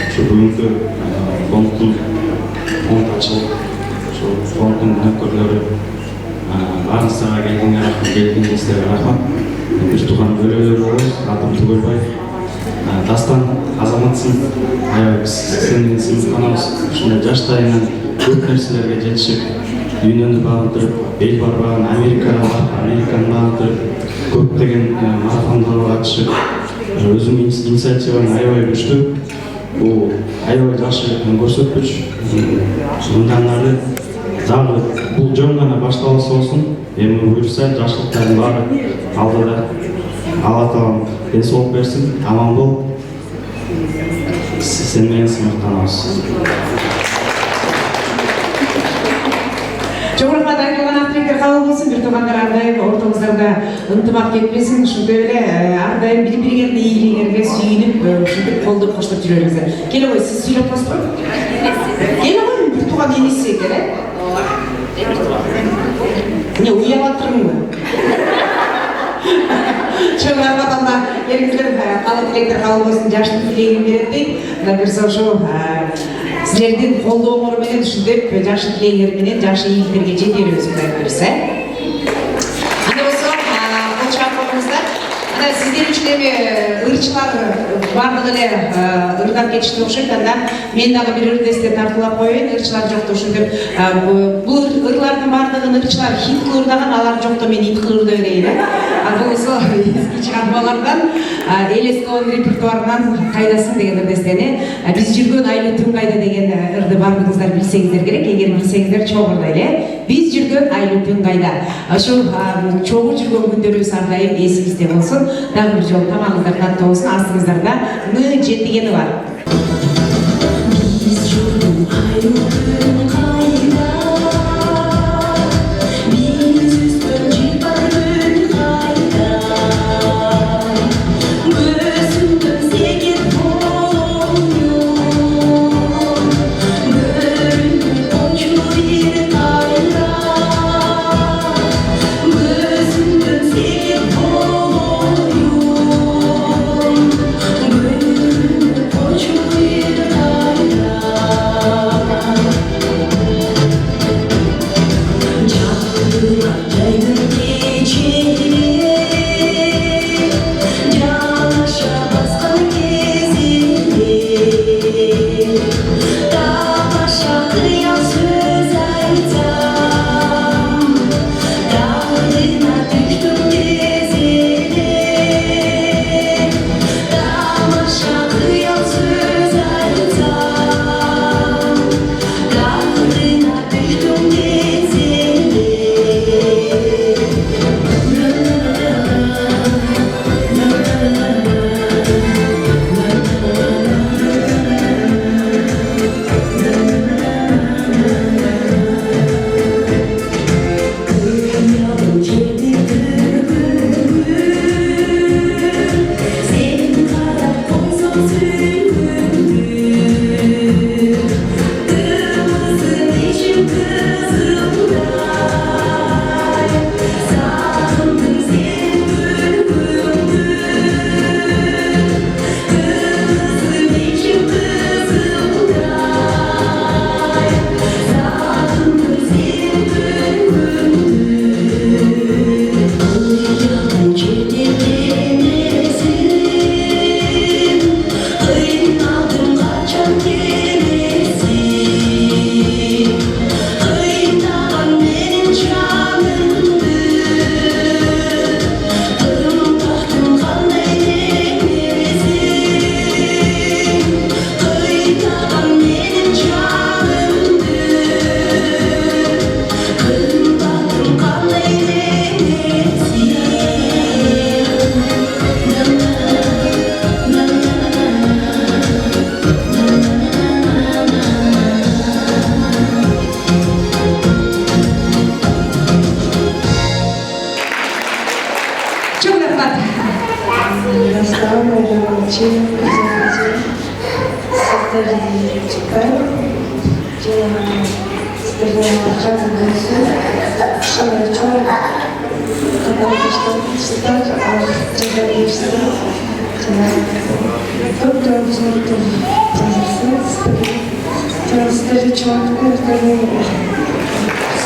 Ушу бүгүнкү фонд ачылып, ушу фонддун нөкөрлөрү баарыңыздарга келгениңерге рахмат.
бир тууган бөлөлөр болобуз. Атым Түгөлбаев. Дастан азаматсың. Аябай сен менен сыймыктанабыз. Ушундай жаштайынан көп нерселерге жетишип, дүйнөнү багындырып, эл барбаган Америкага барып, Американы багындырып, көптөгөн марафондорго катышып, өзүнүн инициативаны аябай күчтүү. Бул аябай жакшы көрсөткүч. Мындан ары дагы бул жөн гана башталыш болсун. Эми буюрса жашылыктардын баары алдыда. Алла таалам ден соолук берсин, аман бол. Сен менен сыймыктанабыз.
Чоң рахмат айтылган активдер кабыл болсун. Бир туугандар ар дайым ортоңуздарда ынтымак кетпесин. Ошондой эле ар дайым бири-бириңердин ийгилигиңерге сүйүнүп, ушинтип колдоп коштоп жүрөрүңүздөр. Келе кой, сиз сүйлөп коесузбу? Келе кой, бир тууган иниси экен, э? Не, уяп атырмынбы? Чоң рахмат, анда келиңиздер, каалуу тилектер кабыл болсун. Жаштын тилегин берет дейт. Мына берсе ошо силердин колдооңор менен ушинтип жакшы тилегиңер менен жакшы ийгиликтерге жете беребиз, Кудай буюрса. Анда болсо, кол чаап коюңуздар. Анда сиздер үчүн эми ырчылар баардыгы эле ырдап кетишти окшойт. Анда мен дагы бир ырдесте тартуулап коеюн. Ырчылар жокто ушинтип бул ырлардын баардыгын ырчылар хит кылып ырдаган, алар жокто мен хит кылып ырдай берейин, э? Ал болсо эски чыгармалардан Элескон репертуарынан кайдасын деген ырдестени биз жүргөн айлы түн кайда деген ырды баардыгыңыздар билсеңиздер керек. Эгер билсеңиздер чоң ырдайлы, э? Биз жүргөн айлы түн кайда. Ошо чогуу жүргөн күндөрүбүз ар дайым эсиңизде болсун. Дагы бир жолу тамагыңыздар таттуу болсун. Астыңыздарда Ны жетигени бар. Биз жүргөн айлы түн кайда, биз үстөн жыпар күн кайда, көзүмдөн сегиз боюн, көрүндү очу бир кайда, көзүмдөн сегиз боюн, көрүндү очу бир кайда.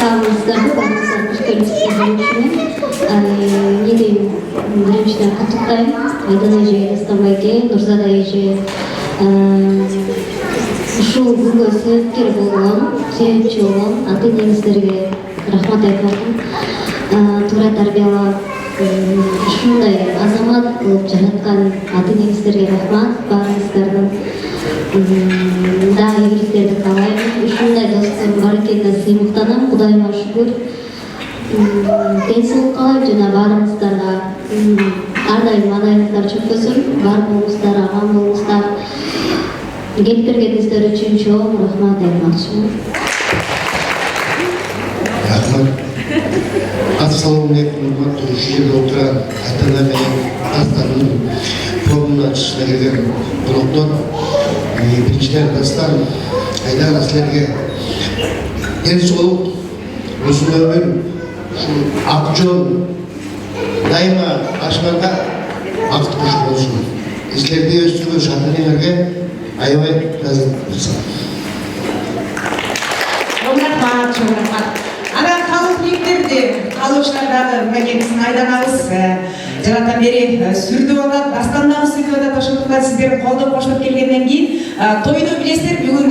Sağolunuzlar da bana müşterisini ne diyeyim, birinçten kutuktayım. Aydan Ece, Dastan Bayke, Nurzat Ece, şu бүгінгі себепкер болған, себепші болған ата-енеңіздерге рахмат айтамын. Тура тәрбиелеп, ушундай азамат кылып жараткан ата-енеңіздерге рахмат, барыңыздардын да ийгиликтерди каалайм. Ушундай досторум бар экенине сыймыктанам, Кудайыма шүгүр. Денсаулык каалайм жана барыңыздарга ар дайым маанайыңыздар чөкпөсүн, бар болуңуздар, аман болуңуздар. Gelip bergenizler için çok rahmat etmişim.
Rahmat. Assalamualaikum warahmatullahi wabarakatuh. Ata-ana менен Dastan'ın forumuna açışına gelген blogdan birinçiler Dastan Aydan sizlerge genç olup uzun ömür şu akçol daima aşmada akт kuş olsun. Sizlerge üstüne şartlarına aybay lazım.
Çok rahmat. Ana kalın birliklerdi. Kalışlardagы мынакей айданабыз жараттан бери сүрдүп атат, Дастаннагы сүрдүп атат. Ошондуктан сиздер колдоп коштоп келгенден кийин тойду билесиздер. Бүгүн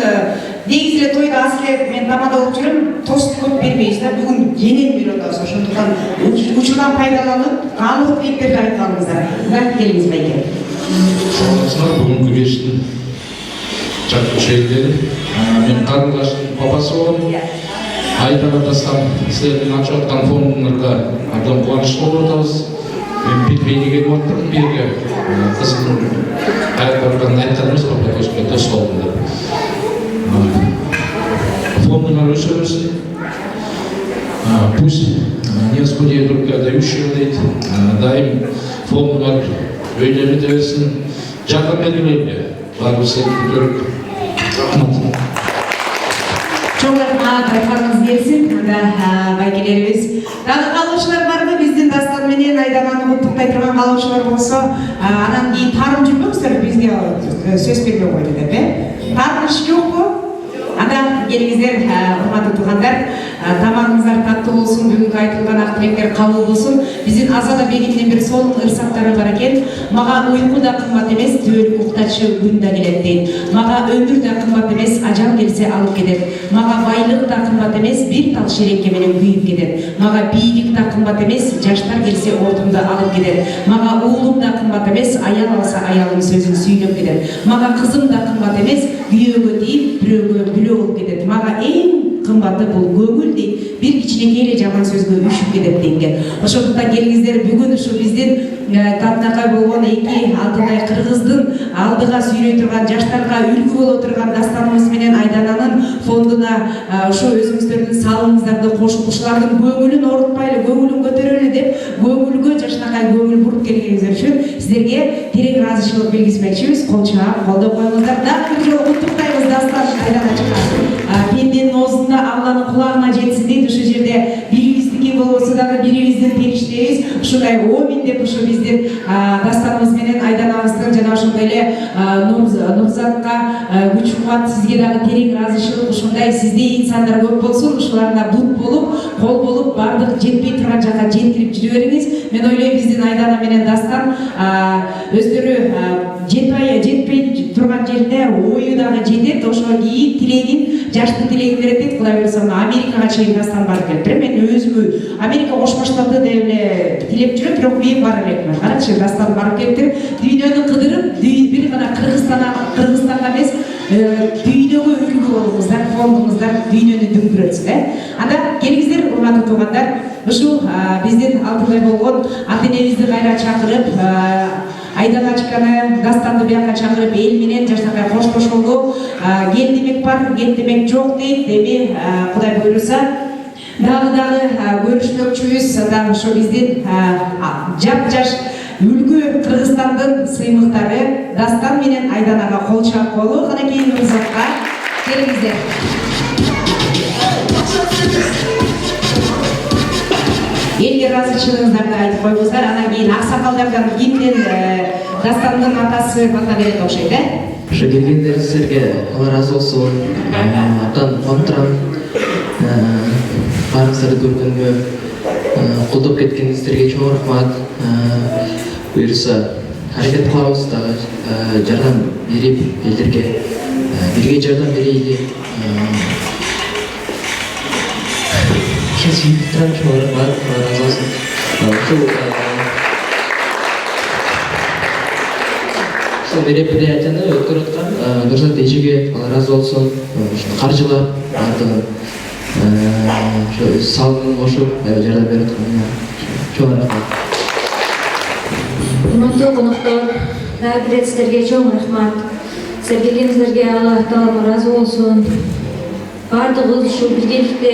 негизи эле тойду азыр эле мен тамада болуп жүрөм. Тост көп бербейбиз да. Бүгүн кенен берип атабыз. Ошондуктан учурдан пайдаланып, каалуу тилектерди айтканыңыздар. Рахмат келиңиз байке.
Саламатсыздар, бүгүнкү кештин жак мүшелдери. Мен карындаштын папасы болом. Айдан Дастан силердин ачып аткан фондуңарга абдан кубанычтуу болуп атабыз. Мен Петвейге келип аттым бу жерге. Кызымдын аяктарынан айтканыбыз папа дос болдум деп. Фондуңар өсө берсин. Пусть не Господи только дающий дейт. Дайым фондуңар өйдөрү берсин. Жакын белгилейби. Баарыбыз көтөрүп.
Çok rahmat, aytkanыңыз келсин. Анда байкелерибиз. Дагы калуучулар барбы? Биздин Дастан менен Айдананы куттуктай турган калуучулар болсо, анан кийин таарым жүрбөңүздөр, бизге сөз бербей койду деп, таарыныш жокпу? Анда келиңиздер, урматтуу туугандар, тамагыңыздар таттуу болсун, бүгүнкү айтылган ак тилектер кабыл болсун. Биздин Азада бегимдин бир сонун ырсактары бар экен. Мага уйку да кымбат эмес, түбөлүк уктачы күн да келет дейт. Мага өмүр да кымбат эмес, ажал келсе алып кетет. Мага байлык да кымбат эмес, бир тал шелекке менен күйүп кетет. Мага бийлик да кымбат эмес, жаштар келсе отумду алып кетет. Мага уулум да кымбат эмес, аял алса аялым сөзүн сүйнөп кетет. Мага кызым да кымбат эмес, күйөөгө тийип, бирөөгө бүлөө болуп кетет. Мага эң кымбаты бул көңүл дейт. Бир кичинекей эле жаман сөзгө үшүп кетет деген. Ошондуктан келиңиздер, бүгүн ушу биздин татынакай болгон эки алтынай кыргыздын алдыга сүйрөй турган, жаштарга үлгү боло турган Дастаныбыз менен Айдананын фондуна ошо өзүңүздөрдүн салымыңыздарды кошуп, ушулардын көңүлүн оорутпайлы, көңүлүн көтөрөлү деп, көңүлгө жашнакай көңүл буруп келгениңиздер үчүн сиздерге терең ыраазычылык белгисмекчибиз. Кол чаап, колдоп коюңуздар. Дагы бир жолу куттуктайбыз Дастан Айданачка. Пенденин оозунда Алланын кулагына жетсин дейт. Ушул жерде бирибиздики болбосо дагы бирибиздин периштебиз. Ушундай омин деп ушу биздин Дастаныбыз менен Айданабыздын жана ошондой эле Нурзатка күч кубат, сизге дагы терең ыраазычылык. Ушундай сиздей инсандар көп болсун, ушуларына бут болуп, кол болуп, бардык жетпей турган жакка жеткирип жүрө бериңиз. Мен ойлойм биздин Айдана менен Дастан өздөрү жетпей турган жерде ою дагы жетет. Ошо кийин тилегин, жаштын тилегин берет дейт. Кудай буйруса Америкага чейин Дастан барып келиптир. Мен өзүмө Америка Кошмо Штаты деп эле тилеп жүрөм, бирок мен бара элекмин. Карачы, Дастан барып келиптир. Дүйнөнү кыдырып, бир гана Кыргызстанга эмес, дүйнөгө үлгү болуңуздар, фондуңуздар дүйнөнү дүңгүрөтсүн. Анда келиңиздер, урматтуу туугандар, ушул биздин алтындай болгон ата-энебизди кайра чакырып, Айданачканы, Дастанды бияка чакырып, эл менен жаштакай коштошолду. Кел демек бар, кет демек жок дейт. Эми Кудай буйруса дагы көрүшмөкчүбүз. Анда ошо биздин жап-жаш үлгү Кыргызстандын сыймыктары Дастан менен Айданага кол чаап коелу. Канакей Нурзатка келиңиздер. Элге ыраазычылыгыңыздарды айтып коюңуздар. Анан кийин аксакалдардан кимден Дастандын атасы бата берет окшойт,
Ошо келгендериңиздерге Алла ыраазы болсун. Абдан кубанып турам.
шаарыңыздарды көргөнгө, колдоп кеткениңиздерге чоң рахмат. Буюрса аракет кылабыз дагы жардам берип элдерге бирге жардам берейли. Сүйүктөрүм чоң рахмат, разы болсун. Ушул мероприятияны өткөрүп аткан Нурзат эжеге разы болсун. Каржылап бардыгын салымын кошуп жардам берип атканына чоң рахмат.
Урматтуу коноктор, дагы бир сиздерге чоң рахмат. Сиздер келгениңиздерге Аллах Таала разы болсун. Бардыгыбыз ушул биргеликте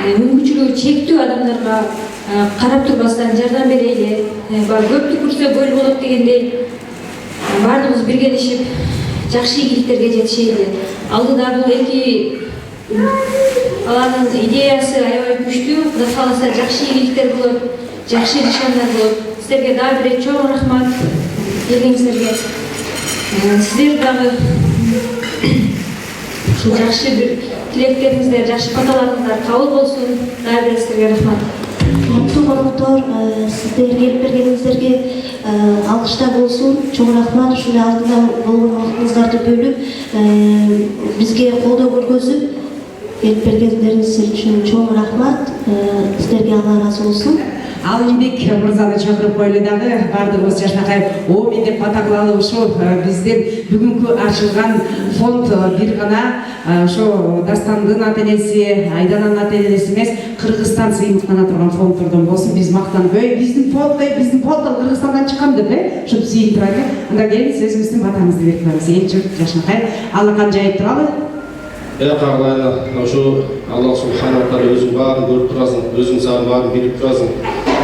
мүмкүнчүлүгү чектүү адамдарга карап турбастан жардам берели. Көптү көрсө бөл болот дегендей бардыгыбыз биргелешип жакшы ийгиликтерге жетишели. Алдыда бул эки алардын идеясы аябай күчтүү. Кудай кааласа жакшы ийгиликтер болот, жакшы нишандар болот. Сиздерге дагы бир чоң рахмат келгениңиздерге. Сиздер дагы ушул жакшы бир тилектериңиздер, жакшы баталарыңыздар кабыл болсун. Дагы бир сиздерге рахмат.
Урматтуу коноктор, сиздер келип бергениңиздерге алкыштар болсун. Чоң рахмат. Ушул алдыдан болгон убактыңыздарды бөлүп бизге колдоо көргөзүп келип бергендериңиз үчүн чоң рахмат. Сиздерге Алла разы болсун.
Алымбек мырзаны чакырып коелу дагы бардыгыбыз жашнакай оомен деп бата кылалы. Ушул биздин бүгүнкү ачылган фонд бир гана ошо Дастандын ата-энеси, Айдананын ата-энеси эмес, Кыргызстан сыймыктана турган фонддордон болсун. Биз мактанып, биздин фонддон Кыргызстандан чыккан деп, ушинтип сыйынып турат. Анда келин сөзүбүздүн батамызды берип коебуз. Элчи жашнакай алакан жайып туралы.
Кагылайна ошо Аллах субхана ва таала өзүң баарын көрүп турасың, өзүң саған баарын билип турасың.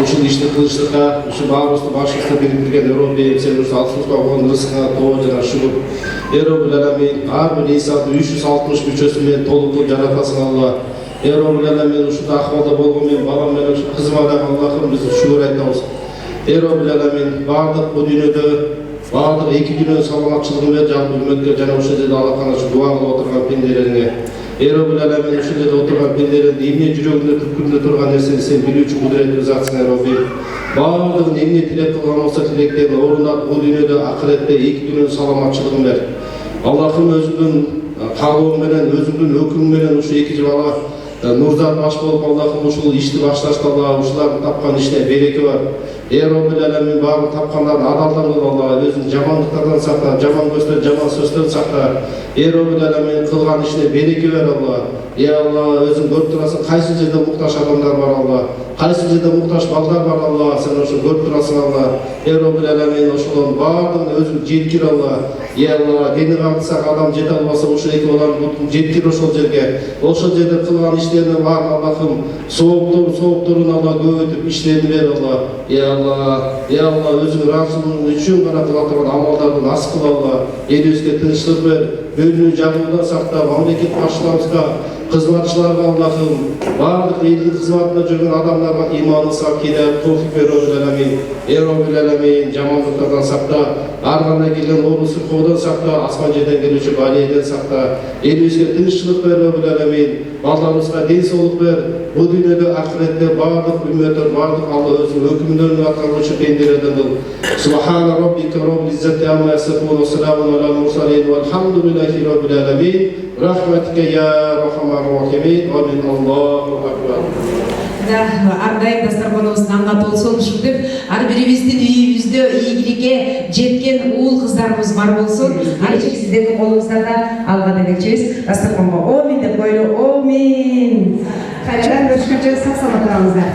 Ушул ишти кылыштыкка, ушу баарыбызды башыбызда бириктирген Роббим, сен ушу алсызга болгон рызкыңа тоо жана шүгүр. Роббул аламин, ар бир инсандын 360 мүчөсү менен толук кылып жараткансың Алла. Роббул аламин, ушундай акыбалда болгон менен балам менен кызыма дагы Аллахым биз шүгүр айтабыз. Роббул аламин, баардык бул дүйнөдө баардык эки дүйнөнүн саламатчылыгын бер жалпы үммөткө жана ошол жерде Аллахка дуа кылып отурган пенделериңе. Роббул аламин, ушул жерде отурган пенделердин эмне жүрөгүндө түпкүрүндө турган нерсени сен билүүчү кудуреттүү затсың Роббим. Баардыгын эмне тилек кылган болсо тилектерин орунат, бул дүйнөдө акыретте эки дүйнөнүн саламатчылыгын бер. Аллахым өзүңдүн каалооң менен, өзүңдүн өкүмүң менен ушу эки бала Нурзат баш болуп Аллахым ушул ишти башташты Алла, ушулардын тапкан ишине береке бар. Роббул аламин, баарын тапкандарын адалдан кыл Алла, өзүң жамандыктардан сакта, жаман көздөр, жаман сөздөн сакта. Роббул аламин, кылган ишине береке бер Алла. Алла, өзүң көрүп турасың, кайсы жерде муктаж адамдар бар Алла, кайсы жерде муктаж балдар бар Алла, сен ошо көрүп турасың Алла. Роббул аламин, ошолордун баардыгын өзүң жеткир Алла. Алла, дени кантсак адам жете албаса, ошо эки баланы жеткир ошол жерге. Ошол жерде кылган иштерин баарын Аллахым соопторун Алла көбөйтүп иштеrini бер Алла. Алла, өзүң ыраазылыгың үчүн гана кыла турган амалдарды насып кыл Алла. Элибизге тынчтык бер, бөлүнүү жагуудан сакта, мамлекет башчыларыбызга, кызматчыларга Аллахым, баардык элдин кызматында жүргөн адамдарга иманы сак, хидayet, товфик бер Роббул аламин. Роббул аламин, жамандыктардан сакта, ар кандай келген оору сыркоодон сакта, асман жерден келүүчү балийден сакта. Элибизге тынччылык бер Роббул аламин. Балдарыбызга ден соолук бер. Бул дүйнөдө акыретте баардык үммөттөр, баардык Алла өзүнүн өкүмдөрүн аткаруучу пенделерден кыл. Субхана роббика роббил иzzati amma yasifun ва саламун алал мурсалин вальхамдулиллахи роббил аламин. Рахматика я рахманир рахимин. Амин. Аллаху акбар.
Ардайым дастарханыбыз нанга толсун ушинтип ар бирибиздин үйүбүздө ийгиликке жеткен уул кыздарыбыз бар болсун. Айчи сиздердин колуңуздарда алга делекчүбүз. Дастарханга омин деп коелу. Омин. Кайрадан көрүшкөнчө сак саламат тураңыздар.